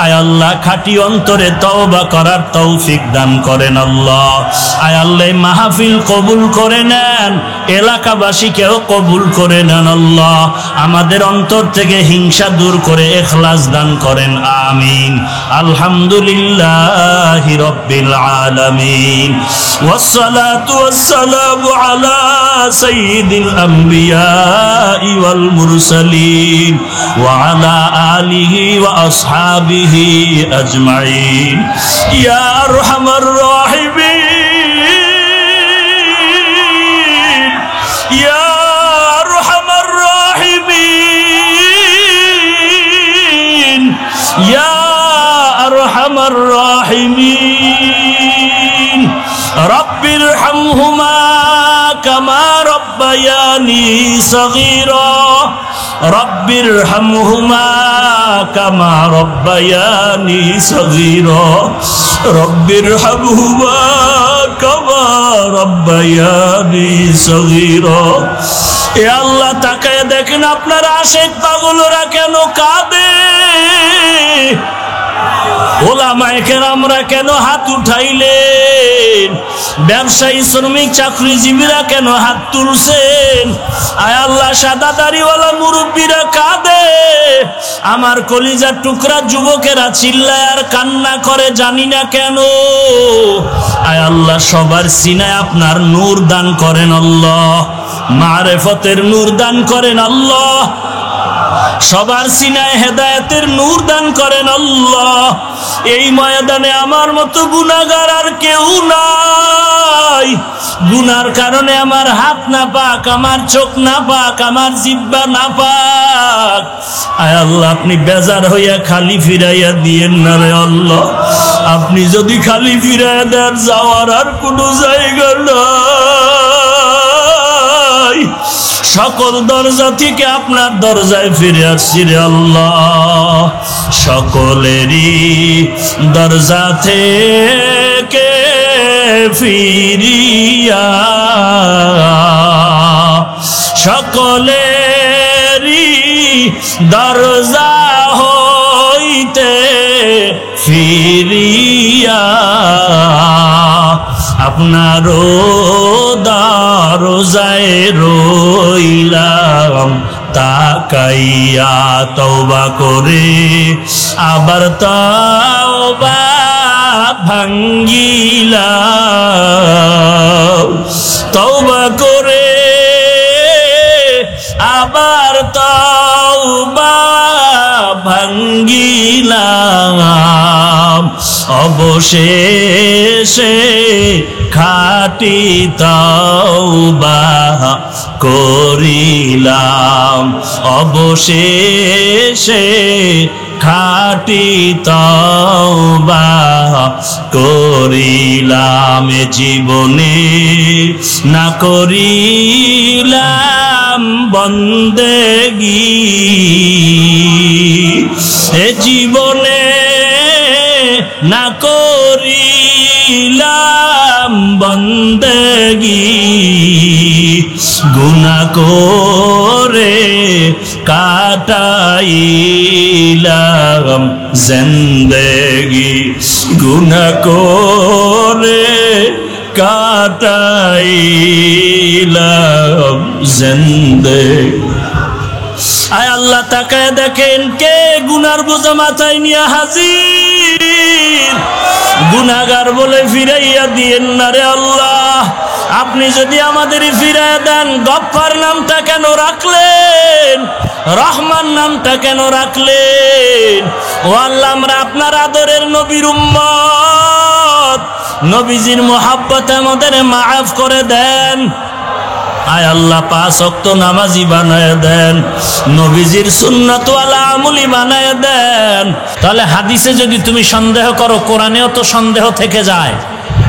আয় আল্লাহ, খাঁটি অন্তরে তওবা করার তৌফিক দান করেন আল্লাহ। আয় আল্লাহ, মাহফিল কবুল করে নেন, এলাকাবাসীকেও কবুল করে নেন আল্লাহ। আমাদের অন্তর থেকে হিংসা দূর করে ইখলাস দান করেন, আমিন। আলহামদুলিল্লাহি রাব্বিল আলামিন। والصلاة والسلام على سيد الأنبياء والمرسلين وعلى آله وأصحابه أجمعين يا أرحم الراحمين يا أرحم الراحمين يا أرحم الراحمين رب ارحمهما كما ربياني صغيرا رب ارحمهما كما ربياني صغيرا رب ارحمهما كما ربياني صغيرا এ আল্লাহ, তাকায় দেখেন আপনার আশিক পাগলরা কেন কাঁদে, ওলামায়ে কেরামরা কেন হাত উঠাইলেন, ব্যবসায়ী শ্রমিক চাকরিজীবীরা কেন হাত তুলছেন। আয় আল্লাহ, সাদা দাড়িওয়ালা মুরব্বীরা কাঁদে, আমার কলিজার টুকরা যুবকেরা চিল্লায় আর কান্না করে, জানি না কেন। আয় আল্লাহ, সবার সিনায় আপনার নূর দান করেন আল্লাহ, মারিফতের নূর দান করেন আল্লাহ, সবার সিনায় হেদায়েতের নূর দান করেন আল্লাহ। এই ময়দানে আমার মতো গুনাহগার আর কেউ নাই। গুনার কারণে আমার হাত না পাক, আমার চোখ না পাক, আমার জিহ্বা না পাক। আয় আল্লাহ, আপনি বেজার হইয়া খালি ফিরাইয়া দিয়েন না রে আল্লাহ। আপনি যদি খালি ফিরাইয়া দেন, যাওয়ার আর কোনো জায়গা নাই। সকল দরজা থেকে আপনার দরজায় ফিরে আসছি রে আল্লাহ। সকলেরই দরজা থেকে ফিরিয়া, সকলেরই দরজা হইতে ফিরিয়া আপনার দরজায় রইলাম তাকাইয়া। তওবা করে আবার তওবা ভাঙ্গিলাম, তওবা করে আবার তওবা ভাঙ্গিলাম। অবশেষে খাঁটি তওবা করিলাম, অবশেষে খাঁটি তওবা করিলাম। জীবনে না করিলাম বন্দেগী, এ জীবনে না করিলাম বন্দেগী। গুনাহ করে কাটাইলাম জিন্দেগি, গুনাহ করে কাটাইলাম জিন্দেগি। আয় আল্লাহ, তাকায় দেখেন কে গুনার বোঝা মাথায় নিয়ে হাজির। গুনাহগার বলে ফিরাইয়া দিয়েন না রে আল্লাহ। আপনি যদি আমাদের ফিরাইয়া দেন, গফফার নামটা কেন রাখলেন? রহমান নামটা কেন রাখলেন? ও আল্লাহ, আমরা আপনার আদরের নবীর উম্মত, নবীজির মুহাব্বতে আমাদের মাফ করে দেন। আয় আল্লাহ, 5 ওয়াক্ত নামাজি বানায় দেন, নবীজির সুন্নাত ওয়ালা আমলি বানায় দেন। তাহলে হাদিসে যদি তুমি সন্দেহ করো, কোরআনেও তো সন্দেহ থেকে যায়।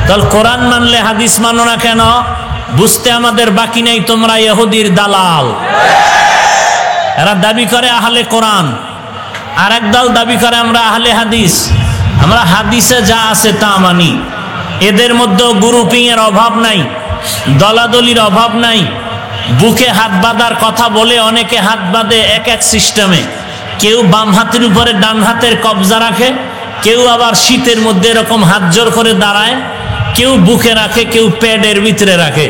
তাহলে কোরআন মানলে হাদিস মানো না কেন? বুঝতে আমাদের বাকি নেই তোমরা ইহুদির দালাল। এরা দাবি করে আহলে কোরআন, আর একদল দাবি করে আমরা আহলে হাদিস। আমরা হাদিসে যা আছে তা মানি। এদের মধ্যেও গ্রুপিং এর অভাব নাই, দলাদলির অভাব নাই। বুকে হাত বাঁধার কথা বলে অনেকে হাত বাঁধে এক এক সিস্টেমে। কেউ বাম হাতের উপরে ডান হাতের কবজা রাখে, কেউ আবার শীতের মধ্যে এরকম হাত জোর করে দাঁড়ায়, কেউ বুকে রাখে, কেউ প্যাডের ভিতরে রাখে।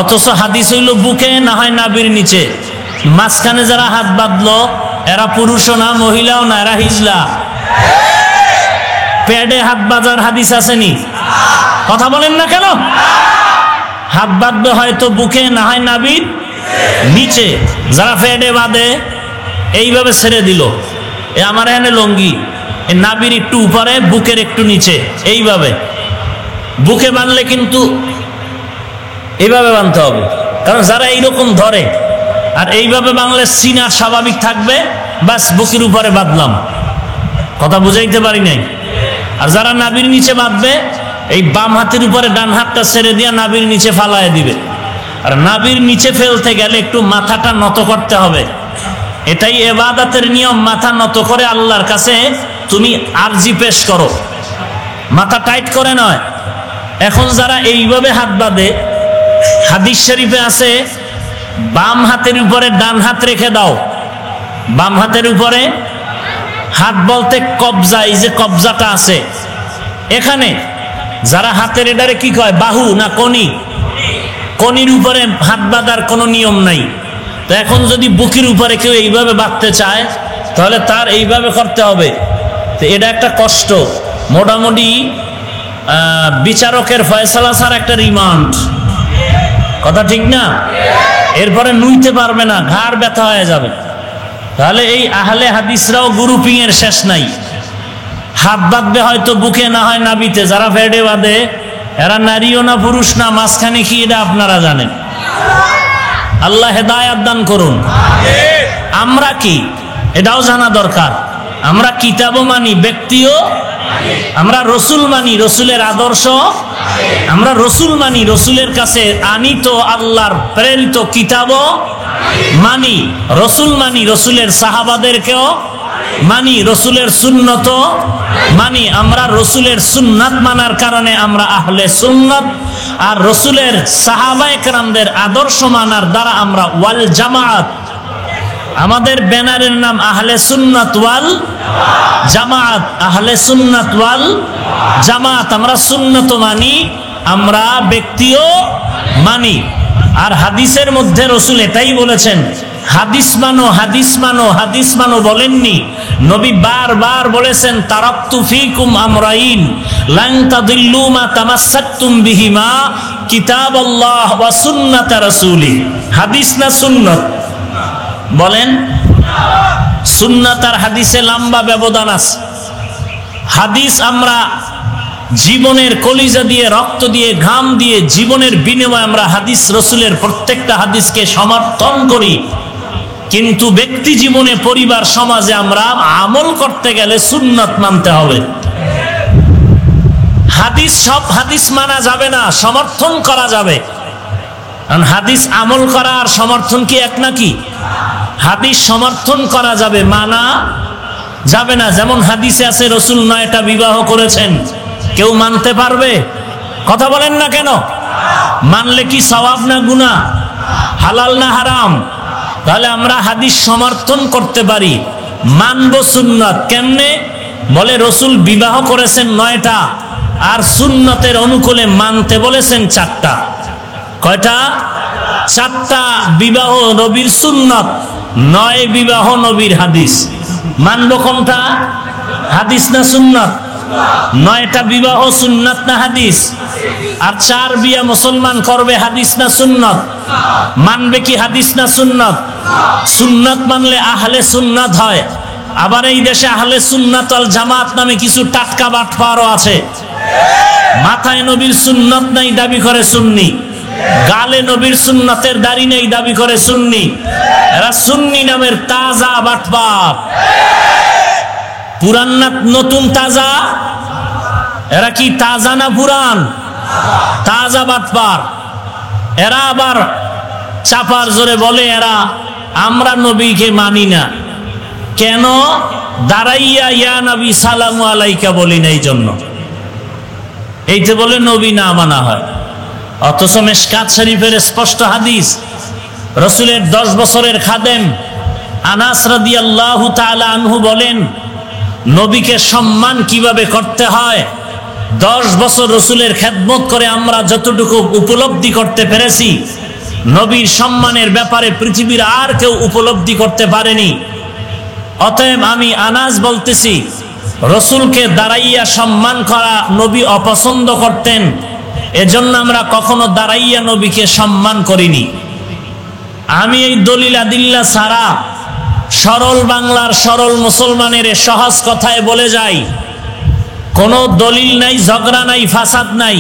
অথচ হাদিস হইল বুকে, না হয় নাভির নিচে। মাঝখানে যারা হাত বাঁধলো এরা পুরুষও না, মহিলাও না, এরা হিজলা। প্যাডে হাত বাঁধার হাদিস আসেনি? কথা বলেন না কেন? হাত বাঁধবে হয়তো বুকে, না হয় নাভির নিচে। যারা প্যাডে বাঁধে এইভাবে ছেড়ে দিল, এ আমার এখানে লঙ্গি, এ নাভির একটু উপরে, বুকের একটু নিচে, এইভাবে। বুকে বাঁধলে কিন্তু এইভাবে বাঁধতে হবে, কারণ যারা এইরকম ধরে আর এইভাবে বাঁধলে সিনা স্বাভাবিক থাকবে, বাস বুকের উপরে বাঁধলাম। কথা বুঝাইতে পারি নাই? আর যারা নাভির নিচে বাঁধবে, এই বাম হাতের উপরে ডান হাতটা ছেড়ে দিয়া নাভির নিচে ফালায় দিবে। আর নাভির নিচে ফেলতে গেলে একটু মাথাটা নত করতে হবে। এটাই ইবাদতের নিয়ম। মাথা নত করে আল্লাহর কাছে তুমি আরজি পেশ করো, মাথা টাইট করে নয়। এখন যারা এইভাবে হাত বাঁধে, হাদিস শরীফে আছে বাম হাতের উপরে ডান হাত রেখে দাও। বাম হাতের উপরে হাত বলতে কবজা, এই যে কবজাটা আছে এখানে। যারা হাতের এটারে কি কয়, বাহু না কনি? কনির উপরে হাত বাঁধার কোনো নিয়ম নাই। তো এখন যদি বুকের উপরে কেউ এইভাবে বাঁধতে চায়, তাহলে তার এইভাবে করতে হবে। তো এটা একটা কষ্ট। মোটামুটি বিচারকের ফয়সালা ছাড়া একটা রিমান্ড। কথা ঠিক না? এরপরে নুইতে পারবে না, ঘাড় ব্যথা হয়ে যাবে। তাহলে এই আহলে হাদিসরাও গ্রুপিং এর শেষ নাই। হাত বাঁধবে হয়তো বুকে, না হয় নাভিতে। যারা ফেডে বাঁধে এরা নারীও না পুরুষ না, মাঝখানে কি এটা আপনারা জানেন। আল্লাহ হেদায়াত দান করুন। আমরা কি এটাও জানা দরকার। আমরা কিতাবও মানি, ব্যক্তিও, আমরা রসুল মানি, রসুলের আদর্শ, আমরা রসুল মানি, রসুলের কাছে আনিত আল্লাহর প্রেরিত কিতাবও মানি, রসুল মানি, রসুলের সাহাবাদেরকেও মানি, রসুলের সুন্নত মানি। আমরা রসুলের সুন্নাত মানার কারণে আমরা আহলে সুন্নাত, আর রসুলের সাহাবায়ে কেরামদের আদর্শ মানার দ্বারা আমরা ওয়াল জামাত। আমাদের ব্যানারের নাম আহলে সুন্নাত ওয়াল জামাত, আহলে সুন্নাত ওয়াল জামাত। আমরা সুন্নত মানি, আমরা ব্যক্তিও মানি। আর হাদিসের মধ্যে রসুল এটাই বলেছেন, হাদিস মানো, হাদিস মানো, হাদিস মানো বলেননি, নবী বারবার বলেছেন তারাকতু ফীকুম আমরাইন লান তাদিল্লু মা তামাসসাকতুম বিহিমা কিতাবাল্লাহ ওয়া সুন্নাত রাসূলি। হাদিস না সুন্নাত? বলেন। সুন্নাত আর হাদিসে লম্বা ব্যবধান আছে। হাদিস আমরা জীবনের কলিজা দিয়ে, রক্ত দিয়ে, ঘাম দিয়ে, জীবনের বিনিময়ে আমরা হাদিস, রসুলের প্রত্যেকটা হাদিসকে সমর্থন করি। কিন্তু ব্যক্তি জীবনে, পরিবার, সমাজে আমরা আমল করতে গেলে সুন্নাত মানতে হবে। হাদিস, সব হাদিস মানা যাবে না, সমর্থন করা যাবে। কারণ হাদিস আমল করা আর সমর্থন কি এক নাকি? হাদিস সমর্থন করা যাবে, মানা যাবে না। যেমন হাদিসে আছে রসুল 9টা বিবাহ করেছেন, কেউ মানতে পারবে? কথা বলেন না কেন? মানলে কি সওয়াব না গুনাহ? হালাল না হারাম? তাহলে আমরা হাদিস সমর্থন করতে পারি, মানব সুন্নাত। কেমনে? বলে রসুল বিবাহ করেছেন 9টা, আর সুন্নতের অনুকূলে মানতে বলেছেন 4টা। কয়টা? 4টা বিবাহ নবীর সুন্নত, 9 বিবাহ নবীর হাদিস। মানব কোনটা? হাদিস না সুন্নত? 9টা বিবাহ সুন্নাত না হাদিস? আর 4 বিয়া মুসলমান করবে, হাদিস না সুন্নত? মানবে কি হাদিস না সুন্নত? সুন্নাত মানলে আহলে সুন্নাত হয়। আবার এই দেশে আহলে সুন্নাত ওয়াল জামাত নামে কিছু টাটকা বাটপারও আছে। মাথায় নবীর সুন্নত নাই, দাবি করে সুন্নি। গালে নবীর সুন্নতের দাড়ি নেই, দাবি করে সুন্নি। এরা সুন্নি নামের তাজা বাটপার। পুরান না নতুন? তাজা। এরা কি তাজা না পুরান? তাজা বাটপার। এরা আবার চাপার জোরে বলে এরা আমরা নবীকে মানি না। কেন? দাঁড়াইয়া ইয়া নবী সালামু আলাইকা বলি না, এই জন্য। এইতে বলে নবী না মানা হয়। অথচ মিশকাত শরীফের স্পষ্ট হাদিস, রসুলের 10 বছরের খাদেম আনাস রাদিয়াল্লাহু তাআলা আনহু বলেন নবীকে সম্মান কিভাবে করতে হয়। 10 বছর রসুলের খেদমত করে আমরা যতটুকু উপলব্ধি করতে পেরেছি, নবীর সম্মানের ব্যাপারে পৃথিবীর আর কেউ উপলব্ধি করতে পারেনি। অতএব আমি আনাস বলতেছি, রসুলকে দাঁড়াইয়া সম্মান করা নবী অপছন্দ করতেন, এজন্য আমরা কখনো দাঁড়াইয়া নবীকে সম্মান করিনি। আমি এই দলিল আদিল্লা ছাড়া সরল বাংলার সরল মুসলমানের সহজ কথায় বলে যাই, কোনো দলিল নাই, ঝগড়া নাই, ফাসাদ নাই।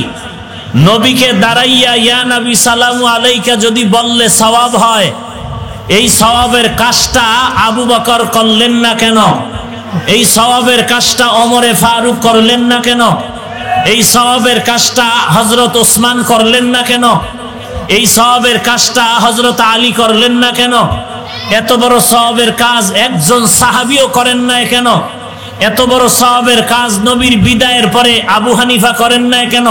নবীকে দাঁড়াইয়া ইয়া নবী সালামু আলাইকা যদি বললে সওয়াব হয়, এই সওয়াবের কাজটা আবু বকর করলেন না কেন? এই সওয়াবের কাজটা ওমরে ফারুক করলেন না কেন? এই সওয়াবের কাজটা হযরত ওসমান করলেন না কেন? এই সওয়াবের কাজটা হযরত আলী করলেন না কেন? এত বড় সওয়াবের কাজ একজন সাহাবীও করেন না কেন? এত বড় সওয়াবের কাজ নবীর বিদায়ের পরে আবু হানিফা করেন না কেন?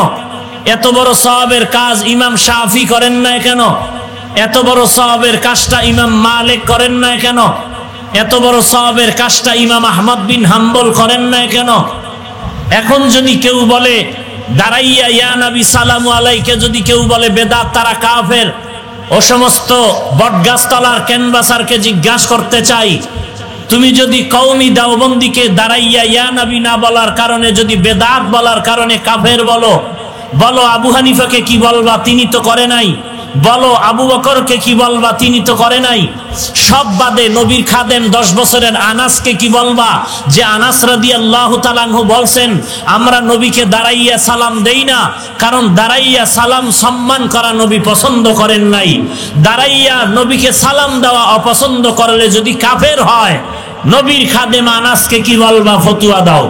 এত বড় সওয়াবের কাজ ইমাম শাফি করেন না কেন? এত বড় সওয়াবের কাজটা ইমাম মালিক করেন না কেন? এত বড় সওয়াবের কাজটা ইমাম আহমদ বিন হাম্বল করেন না কেন? এখন যদি কেউ বলে দাঁড়াইয়া ইয়া নবী সালামু আলাইকে যদি কেউ বলে বেদাত, তারা কাফের। ও সমস্ত বটগাছতলার ক্যানভাসারকে জিজ্ঞাসা করতে চাই, তুমি যদি কওমি দেওবন্দিকে দাঁড়াইয়া ইয়া নবী না বলার কারণে যদি বেদাত বলার কারণে কাফের বলো, বলো আবু হানিফাকে কি বলবা? তিনি তো করে নাই। বলো আবু বকরকে কি বলবা, তিনি তো করে নাই। সব বাদে নবীর খাদেম 10 বছরের আনাসকে কি বলবা, যে আনাস রাদিয়াল্লাহু তাআলা আনহু বলছেন আমরা নবীকে দাঁড়াইয়া সালাম দেই না, কারণ দাঁড়াইয়া সালাম সম্মান করা নবী পছন্দ করেন নাই। দাঁড়াইয়া নবীকে সালাম দেওয়া অপছন্দ করলে যদি কাফের হয়, নবীর খাদেম আনাসকে কি বলবা, ফতুয়া দাও।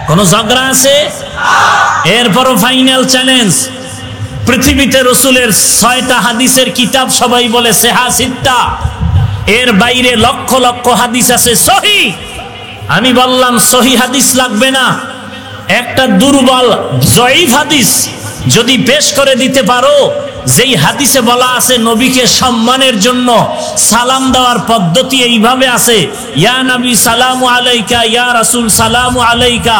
কোন ঝগড়া আছে? এরপরও ফাইনাল চ্যালেঞ্জ, পৃথিবীতে রসুলের 6টা হাদিসের কিতাব সবাই বলে সেহা সিত্তা, এর বাইরে লক্ষ লক্ষ হাদিস আছে সহি। আমি বললাম সহি হাদিস লাগবে না, একটা দুর্বল জয়ীফ হাদিস যদি পেশ করে দিতে পারো, যেই হাদিসে বলা আছে নবীকে সম্মানের জন্য সালাম দেওয়ার পদ্ধতি এইভাবে আছে, ইয়া নবী সালামু আলাইকা, ইয়া রাসূল সালামু আলাইকা,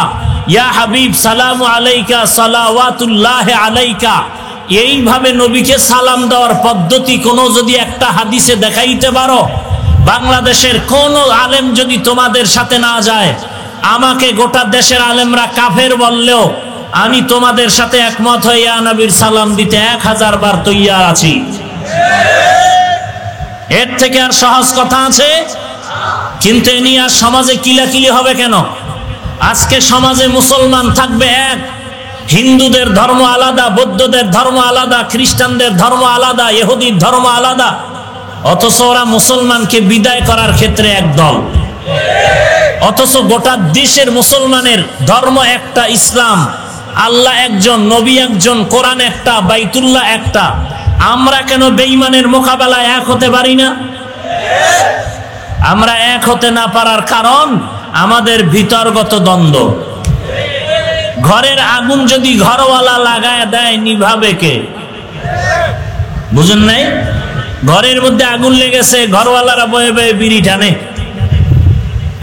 ইয়া হাবিব সালামু আলাইকা, সালাওয়াতুল্লাহ আলাইকা, এইভাবে নবীকে সালাম দেওয়ার পদ্ধতি কোন যদি একটা হাদিসে দেখাইতে পারো, বাংলাদেশের কোন আলেম যদি তোমাদের সাথে না যায়, আমাকে গোটা দেশের আলেমরা কাফের বললেও আমি তোমাদের সাথে একমত হয়ে ইয়া নবীর সালাম দিতে 1000 বার তৈয়ার আছি। এর থেকে আর সহজ কথা আছে? কিন্তু এ নিয়ে আর সমাজে কিলাকিলি হবে কেন? আজকে সমাজে মুসলমান থাকবে এক, হিন্দুদের ধর্ম আলাদা, বৌদ্ধদের ধর্ম আলাদা, খ্রিস্টানদের ধর্ম আলাদা, ইহুদির ধর্ম আলাদা, অথচ ওরা মুসলমানকে বিদায় করার ক্ষেত্রে এক দল। অথচ গোটা দেশের মুসলমানের ধর্ম একটা, ইসলাম, আল্লাহ একজন, নবী একজন, কোরআন একটা, বাইতুল্লাহ একটা। আমরা কেন বেঈমানের মোকাবেলায় এক হতে পারি না? আমরা এক হতে না পারার কারণ আমাদের ভিতরগত দ্বন্দ্ব। ঘরের আগুন যদি ঘরওয়ালা লাগায় দেয়, নিভাবে কে? বুঝেন নাই? ঘরের মধ্যে আগুন লেগেছে, ঘরওয়ালারা বয়ে বয়ে বিড়ি টানে।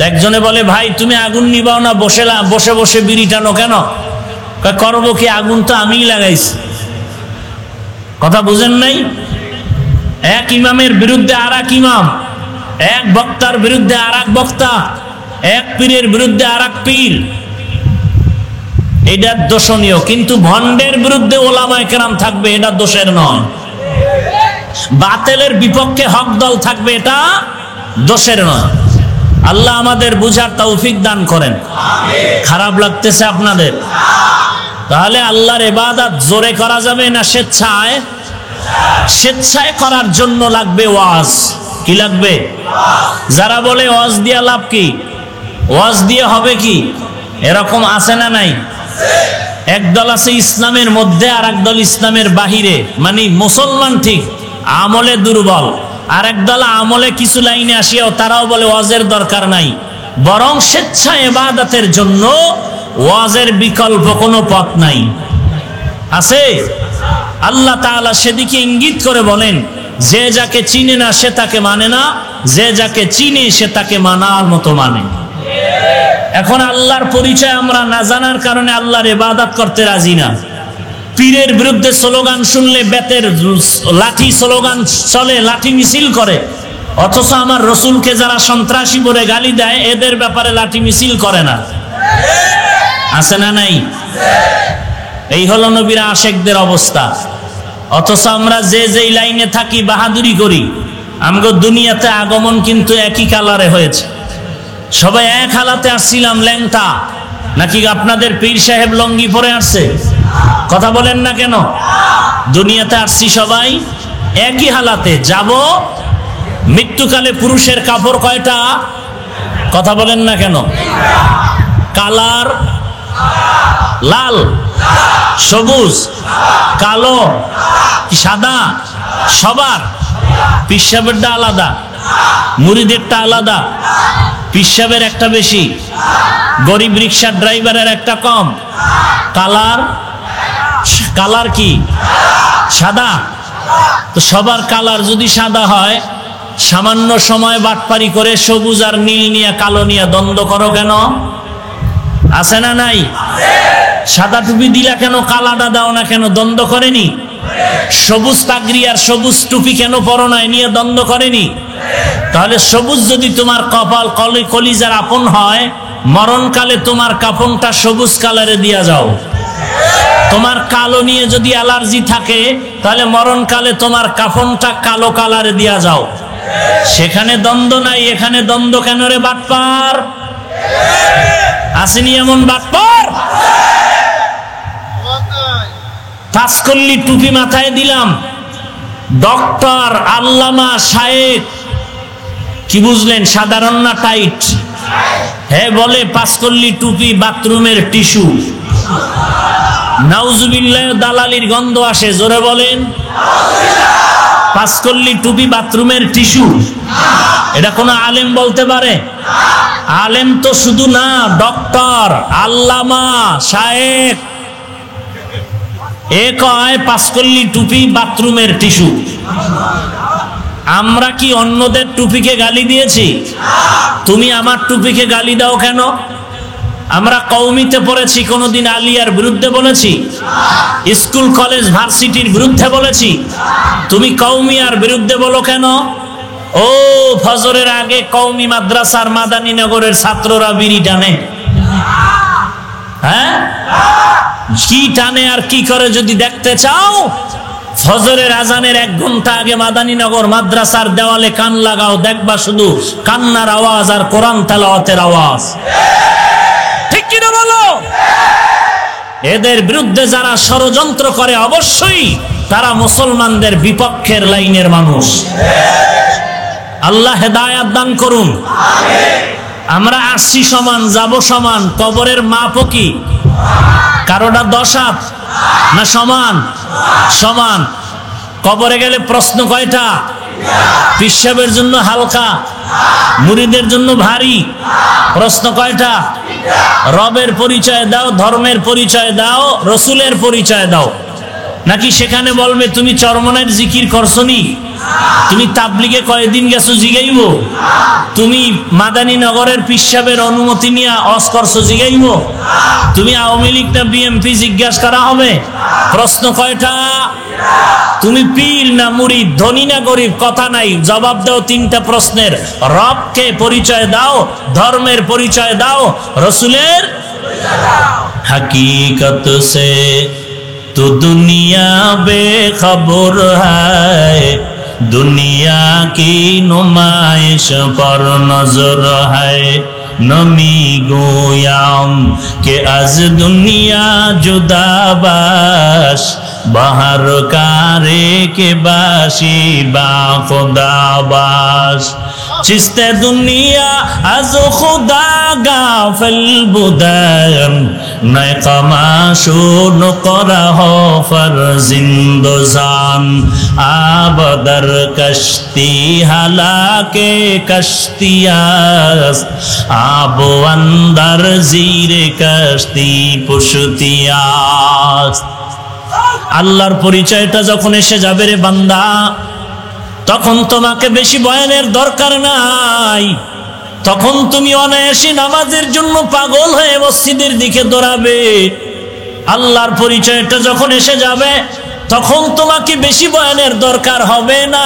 একজনে বলে, ভাই তুমি আগুন নিবাও না, বসে বসে বিড়ি টানো কেন? করবো কি, আগুন তো আমিই লাগাইছি। কথা বুঝেন নাই? এক ইমামের বিরুদ্ধে আর এক ইমাম, এক বক্তার বিরুদ্ধে আর এক বক্তা, এক পীরের বিরুদ্ধে আর এক পীর, এটা দোষণীয়। কিন্তু ভণ্ডের বিরুদ্ধে ওলামায়ে কেরাম থাকবে, এটা দোষের নয়। বাতিলের বিপক্ষে হক দল থাকবে, এটা দোষের নয়। আল্লাহ আমাদের বুঝার তৌফিক দান করেন। খারাপ লাগতেছে আপনাদের? তাহলে আল্লাহর ইবাদত জোরে করা যাবে না স্বেচ্ছায়? স্বেচ্ছায় করার জন্য লাগবে ওয়াজ। কি লাগবে? যারা বলে ওয়াজ দিয়ে লাভ কি, ওয়াজ দিয়ে হবে কি, এরকম আছে না নাই? একদল আছে ইসলামের মধ্যে, আর একদল ইসলামের বাহিরে, মানে মুসলমান ঠিক, আমলে দুর্বল। আর একদল আমলে কিছু লাইনে আসিয়াও তারাও বলে ওয়াজের দরকার নাই, বরং স্বেচ্ছা ইবাদতের জন্য ওয়াজের বিকল্প কোনো পথ নাই। আছে? আল্লাহ তাআলা সেদিকে ইঙ্গিত করে বলেন, যে যাকে চিনে না সে তাকে মানে না, যে যাকে চিনে সে তাকে মানার মতো মানে। এখন আল্লাহর পরিচয় আমরা না জানার কারণে আল্লাহর ইবাদত করতে রাজি না। পীরের বিরুদ্ধে স্লোগান শুনলে বেতের লাঠি স্লোগান চলে, লাঠি মিছিল করে, অথচ আমার রসুলকে যারা সন্ত্রাসী বলে গালি দেয়, এদের ব্যাপারে লাঠি মিছিল করে না। আছে না নাই? এই হলো নবীর আশেকদের অবস্থা। অথচ আমরা যে যেই লাইনে থাকি, বাহাদুরি করি। আমগো দুনিয়াতে আগমন কিন্তু একই কালারে হয়েছে, সবাই এক হালাতে আসছিলাম। ল্যাংটা নাকি আপনাদের পীর সাহেব লঙ্গি পরে আসছে? কথা বলেন না কেন? দুনিয়াতে আসছি সবাই একই হালাতে, যাব মৃত্যুকালে। পুরুষের কাপড় কয়টা? কথা বলেন না কেন? কালার লাল, সবুজ, কালো, সাদা, সবার। পীর সাহেবেরটা আলাদা, মুরিদেরটা আলাদা। পীর সাহেবের একটা বেশি, গরিব রিক্সার ড্রাইভারের একটা কম। কালার, কালার কি? সাদা। তো সবার কালার যদি সাদা হয়, সামান্য সময় বাটপারি করে সবুজ আর নীল নিয়ে কালো নিয়ে দ্বন্দ্ব করো কেন? আছে না নাই? সাদা টুপি দিলা কেন, কালাটা দাও না কেন? দ্বন্দ্ব করেনি? সবুজ পাগড়ি আর সবুজ টুপি কেন পরো না, নিয়ে দ্বন্দ্ব করেনি? তাহলে সবুজ যদি তোমার কপাল কলিজার আপন হয়, মরণকালে তোমার কাফনটা সবুজ কালারে দিয়া যাও। তোমার কালো নিয়ে যদি অ্যালার্জি থাকে তাহলে মরণকালে তোমার কাফনটা কালো কালারে দিয়া যাও। সেখানে দ্বন্দ্ব নাই, এখানে দ্বন্দ্ব কেন রে বাটপার? আসেনি এমন বাটপার? পাঁচকল্লি টুপি মাথায় দিলাম, ডক্টর আল্লামা শায়েখ, কি বুঝলেন সাধারণ না টাইট? হ্যাঁ বলে পাঁচকল্লি টুপি বাথরুমের টিস্যু। নাউজুবিল্লাহ, দালালির গন্ধ আসে, জোরে বলেন। পাঁচকল্লি টুপি বাথরুমের টিস্যু, এটা কোন আলেম বলতে পারে? আলেম তো শুধু না, ডক্টর আল্লামা শায়েখ এ কয় পাঁচকল্লি টুপি বাথরুমের টিস্যু। আমরা কি অন্যদের টুপিকে গালি দিয়েছি? তুমি আমার টুপিকে গালি দাও কেন? আমরা কওমিতে পড়েছি, কোনোদিন আলিয়ার বিরুদ্ধে বলেছি? স্কুল কলেজ ভার্সিটির বিরুদ্ধে বলেছি? তুমি কওমিয়ার বিরুদ্ধে বলো কেন? ও ফজরের আগে কওমি মাদ্রাসার মাদানীনগরের ছাত্ররা বিড়ি টানে, হ্যাঁ কি টানে আর কি করে যদি দেখতে চাও, ফজরের আজানের 1 ঘন্টা আগে মাদানীনগর মাদ্রাসার দেওয়ালে কান লাগাও, দেখবা শুধু কান্নার আওয়াজ আর কোরআন তেলাওয়াতের আওয়াজ। ঠিক কিনা বলো? এদের বিরুদ্ধে যারা ষড়যন্ত্র করে অবশ্যই তারা মুসলমানদের বিপক্ষের লাইনের মানুষ। আল্লাহ হেদায়াত দান করুন। আমরা আসছি সমান, যাব সমান, কবরের মাপও কি? কারোটা 10 হাত না সমান? সমান। কবরে গেলে প্রশ্ন কয়টা? পিশাবের জন্য হালকা, মুরিদের জন্য ভারী। প্রশ্ন কয়টা? রবের পরিচয় দাও, ধর্মের পরিচয় দাও, রসুলের পরিচয় দাও। নাকি সেখানে বলবে তুমি চরমনের জিকির করছনি, তুমি তাবলিগে কয়দিন গেছো জিগাইব, তুমি মাদানীনগরের পিশাবের অনুমতি নিয়ে অস করছো জিগাইব, তুমি আওয়ামী লীগ না বিএনপি জিজ্ঞাসা করা হবে? প্রশ্ন কয়টা? তুমি পীর না মুরিদ, ধনী না গরিব, কথা নাই, জবাব দাও 3টা প্রশ্নের। রবকে পরিচয় দাও, ধর্মের পরিচয় দাও, রসুলের। হकीकत से तो दुनिया बेखबर है, दुनिया की नुमाइश पर नजर है, नमी गोयाम के आज दुनिया जुदा बाश, बाहर कारे के बाशी बा खुदा बाश, चिस्ते दुनिया आज खुदा गाफिल बुदन, नए कमाशून करा हो फरजिंदोजान, आबदर कश्ती हालाके कश्तियास, आबो अंदर जीरे कश्ती पुष्टियास। আল্লাহর পরিচয়টা যখন এসে যাবে রে বান্দা, তখন তোমাকে বেশি বয়ানের দরকার নাই। তখন তুমি অনায়াসে নামাজের জন্য পাগল হয়ে মসজিদের দিকে দৌড়াবে। আল্লাহর পরিচয়টা যখন এসে যাবে, তখন তোমাকে বেশি বয়ানের দরকার হবে না।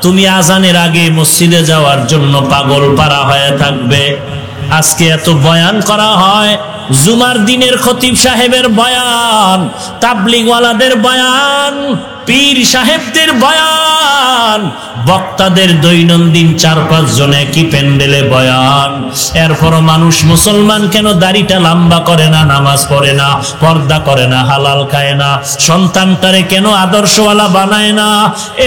তুমি আজানের আগে মসজিদে যাওয়ার জন্য পাগল পারা হয়ে থাকবে। আজকে এত বয়ান করা হয়, জুমার দিনের খতিব সাহেবের বয়ান, তাবলিগওয়ালাদের বয়ান, পীর সাহেবদের বয়ান, বক্তাদের দৈনন্দিন 4-5 জনে কি প্যান্ডেলে বয়ান। এরপরও মানুষ মুসলমান কেন দাড়িটা লম্বা করে না, নামাজ পড়ে না, পর্দা করে না, হালাল খায় না, সন্তানটারে কেন আদর্শওয়ালা বানায় না?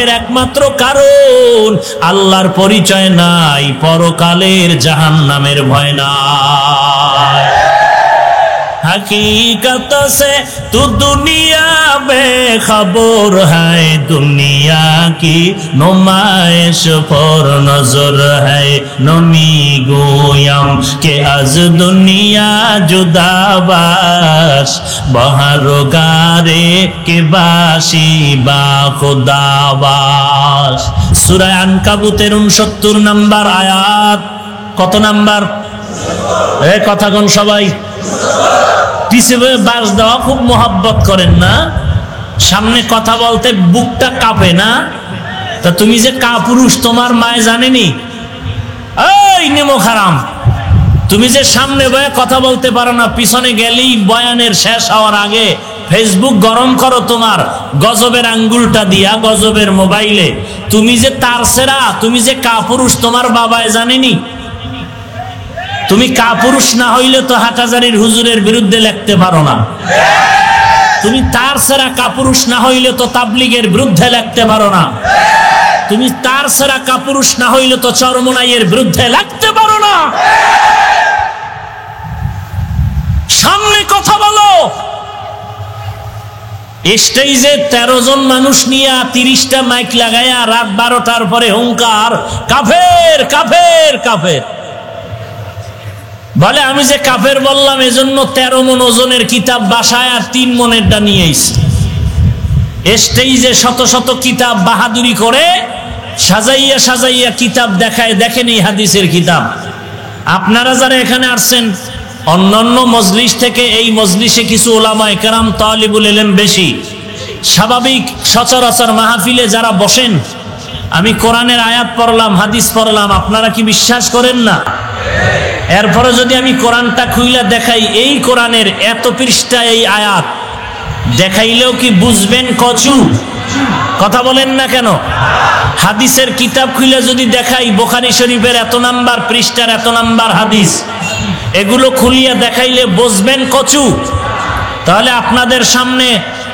এর একমাত্র কারণ আল্লাহর পরিচয় নাই, পরকালের জাহান্নামের ভয় নাই। हकीकत से तू दुनिया बेखबर है, दुनिया की नुमाइश पर नजर है, नमी गोयम के आज दुनिया जुदा बाश, बाहर गारे के बाशी बा खुदा बाश। सूरा আনকাবুতের 69 নম্বর আয়াত। কত নাম্বার? কথা কোন সবাই? পিছনে বাস দেওয়া খুব মোহাব্বত করেন না, সামনে কথা বলতে বুকটা কাঁপে না? তা তুমি যে কাপুরুষ তোমার মায় জানেনি? এই নেমো খারাম, তুমি যে সামনে বয়ে কথা বলতে পারো না, পিছনে গেলেই বয়ানের শেষ হওয়ার আগে ফেসবুক গরম করো তোমার গজবের আঙ্গুলটা দিয়া, গজবের মোবাইলে। তুমি যে তার সেরা, তুমি যে কাপুরুষ তোমার বাবায় জানেনি। তুমি কাপুরুষ না হইলে তো হাটহাজারীর হুজুরের বিরুদ্ধে লিখতে পারো না। তুমি তার সেরা কাপুরুষ না হইলে তো তাবলিগের বিরুদ্ধে লিখতে পারো না। তুমি তার সেরা কাপুরুষ না হইলে তো চরমনাইয়ের বিরুদ্ধে লিখতে পারো না। সামনে কথা বলো। স্টেজে 13 জন মানুষ নিয়ে 30টা মাইক লাগাইয়া রাত 12টার পরে হুঙ্কার, কাফের কাফের কাফের বলে। আমি যে কাফের বললাম এজন্য 13 মণ ওজনের কিতাব বাসায় আর 3 মণেরটা নিয়ে এসেছি। স্টেজে শত শত কিতাব বাহাদুরি করে সাজাইয়া সাজাইয়া কিতাব দেখায়, দেখেন এই হাদিসের কিতাব। আপনারা যারা এখানে আসছেন অন্যান্য মজলিস থেকে এই মজলিসে কিছু ওলামায়ে কেরাম তালিবুল ইলম বেশি। স্বাভাবিক সচরাচর মাহফিলে যারা বসেন, আমি কোরআনের আয়াত পড়লাম, হাদিস পড়লাম, আপনারা কি বিশ্বাস করেন না? এরপরে যদি আমি কোরআনটা খুইলা দেখাই, এই কোরআনের এত পৃষ্ঠা এই আয়াত দেখাইলেও কি বুঝবেন কচু? কথা বলেন না কেন? হাদিসের কিতাব খুইলা যদি দেখাই, বুখারী শরীফের এত নাম্বার পৃষ্ঠার এত নাম্বার হাদিস, এগুলো খুলিয়া দেখাইলে বুঝবেন কচু? তাহলে আপনাদের সামনে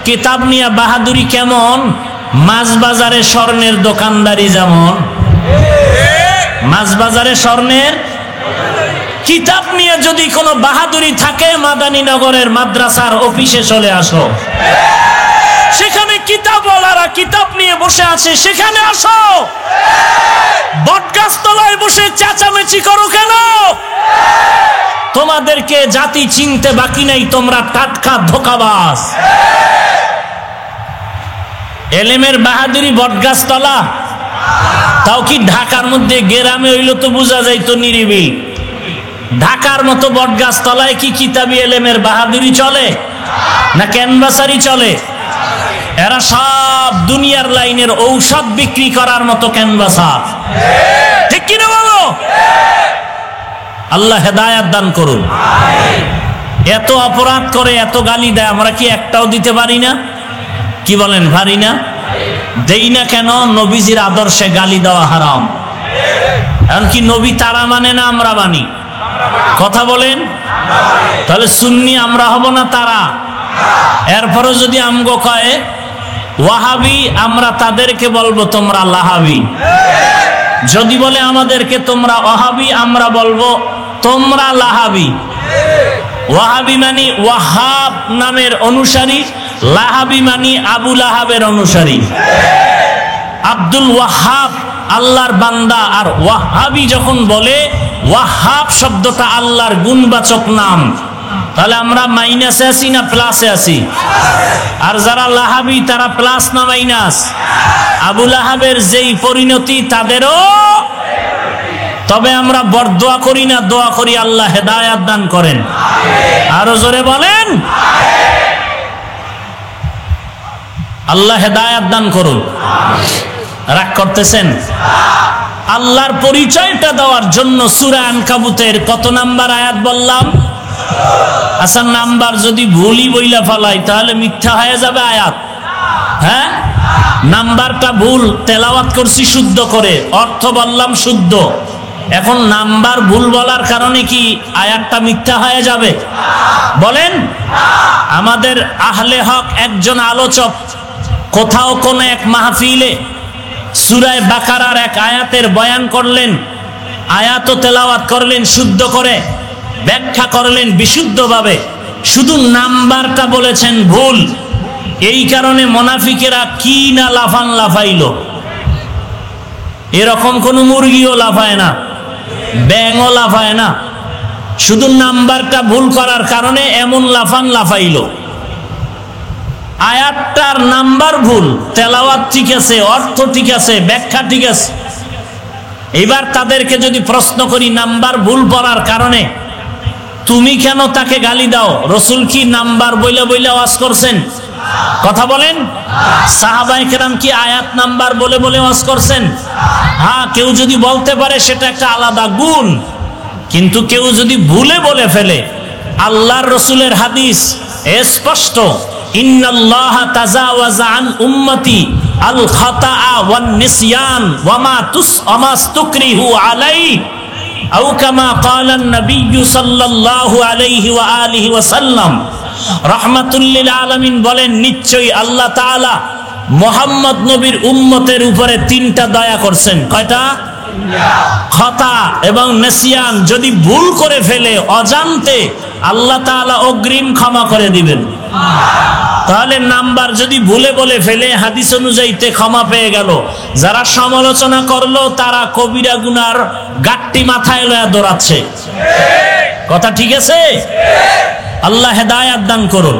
কিতাব নিয়ে বাহাদুরি কেমন? মাছ বাজারে স্বর্ণের দোকানদারি যেমন। মাছ বাজারে স্বর্ণের কিতাব নিয়ে যদি কোনো বাহাদুরি থাকে, মাদানীনগরের মাদ্রাসার অফিসে চলে আসো। সেখানে কিতাবওয়ালারা কিতাব নিয়ে বসে আছে, সেখানে আসো। বটগাছ তলায় বসে চেঁচামেচি করো কেন? তোমাদেরকে জাতি চিনতে বাকি নাই, তোমরা টাটকা ধোঁকাবাজ। এলেমের বাহাদুরি বটগাছ তলা, তাও কি ঢাকার মধ্যে গ্রামে হইল তো বোঝা যাইতো নিরিবিল। ঢাকার মতো বটগাছ তলায় কি কিতাবি এলেমের বাহাদুরি চলে না ক্যানভাসারি চলে? এরা সব দুনিয়ার লাইনের ঔষধ বিক্রি করার মতো ক্যানভাসার, ঠিক কিনা বলো? আল্লাহ হেদায়াত দান করুন। এত অপরাধ করে, এত গালি দেয়, আমরা কি একটাও দিতে পারি না? কি বলেন, পারি না? দেই না কেন? নবীজির আদর্শে গালি দেওয়া হারাম। এমনকি নবী তারা মানে না আমরা মানি? কথা বলেন। তাহলে সুন্নি আমরা হব না তারা? এরপরও যদি আমগো কয় ওয়াহাবি, আমরা তাদেরকে বলবো তোমরা লাহাবি। যদি বলে আমাদেরকে তোমরা ওয়াহাবি, আমরা বলবো তোমরা লাহাবি। ওয়াহাবি মানি ওয়াহাব নামের অনুসারী, লাহাবি মানি আবু লাহাবের অনুসারী। আব্দুল ওয়াহাব আল্লাহর বান্দা, আর ওয়াহাবি যখন বলে, ওয়াহাব শব্দটা আল্লাহর গুণবাচক নাম। তাহলে আমরা মাইনাসে আছি না প্লাসে আছি? আর যারা লাহাবি তারা প্লাস না মাইনাস? আবু লাহাবের যেই পরিণতি তাদেরও। তবে আমরা বরদোয়া করি না, দোয়া করি আল্লাহ হেদায়াত দান করেন। আরো জোরে বলেন, আল্লাহ হেদায়াত দান করুন। রাগ করতেছেন? আল্লাহর পরিচয়টা দেওয়ার জন্য সূরা আনকাবুতের কত নাম্বার আয়াত বললাম? আচ্ছা, নাম্বার যদি ভুলই বইলা ফেলাই তাহলে মিথ্যা হয়ে যাবে আয়াত। হ্যাঁ, নাম্বারটা ভুল, তেলাওয়াত করছি শুদ্ধ করে, অর্থ বললাম শুদ্ধ। এখন নাম্বার ভুল বলার কারণে কি আয়াতটা মিথ্যা হয়ে যাবে? বলেন। আমাদের আহলে হক একজন আলোচক কোথাও কোন এক মাহফিলে সূরা বাকারার এক আয়াতের বয়ান করলেন, আয়াত তেলাওয়াত করলেন শুদ্ধ করে, ব্যাখ্যা করলেন বিশুদ্ধভাবে, শুধু নাম্বারটা বলেছেন ভুল। এই কারণে মুনাফিকেরা কি না লাফান লাফাইল। এরকম কোন মুরগিও লাফায় না, ব্যাঙও লাফায় না, শুধু নাম্বারটা ভুল করার কারণে এমন লাফান লাফাইল। আয়াতটার নাম্বার ভুল, তেলাওয়াত ঠিক আছে, অর্থ ঠিক আছে, ব্যাখ্যা ঠিক আছে। এবার তাদেরকে যদি প্রশ্ন করি, নাম্বার ভুল পড়ার কারণে তুমি কেন তাকে গালি দাও? রসুল কি নাম্বার বইলা বইলা ওয়াজ করছেন? কথা বলেন। সাহাবায়ে কেরাম কি আয়াত নাম্বার বলে বলে ওয়াজ করছেন? হ্যাঁ, কেউ যদি বলতে পারে সেটা একটা আলাদা গুণ, কিন্তু কেউ যদি ভুলে বলে ফেলে, আল্লাহর রাসূলের হাদিস স্পষ্ট, ইন্নাল্লাহা তাজাওয়াজা আন উম্মতি আল খাতাআ ওয়ান নিসয়ান ওয়ামা তুসতুকরিহু আলাইহি আও কামা ক্বালা an-নাবিয়্যু সাল্লাল্লাহু আলাইহি ওয়া আলিহি ওয়া সাল্লাম। রাহমাতুল লিল আলামিন বলেন, নিশ্চয়ই আল্লাহ তাআলা মুহাম্মদ নবীর উম্মতের উপরে তিনটা দয়া করছেন। কয়টা? খতা এবং নিসয়ান, যদি ভুল করে ফেলে অজান্তে, আল্লাহ তাআলা অগ্রিম ক্ষমা করে দিবেন। তাহলে নাম্বার যদি ভুলে বলে ফেলে হাদিস অনুযায়ীতে ক্ষমা পেয়ে গেল, যারা সমালোচনা করলো তারা কবিরা গুনার গাট্টি মাথায় লয়া দৌড়াচ্ছে। কথা ঠিক আছে? আল্লাহ হেদায়েত দান করুন।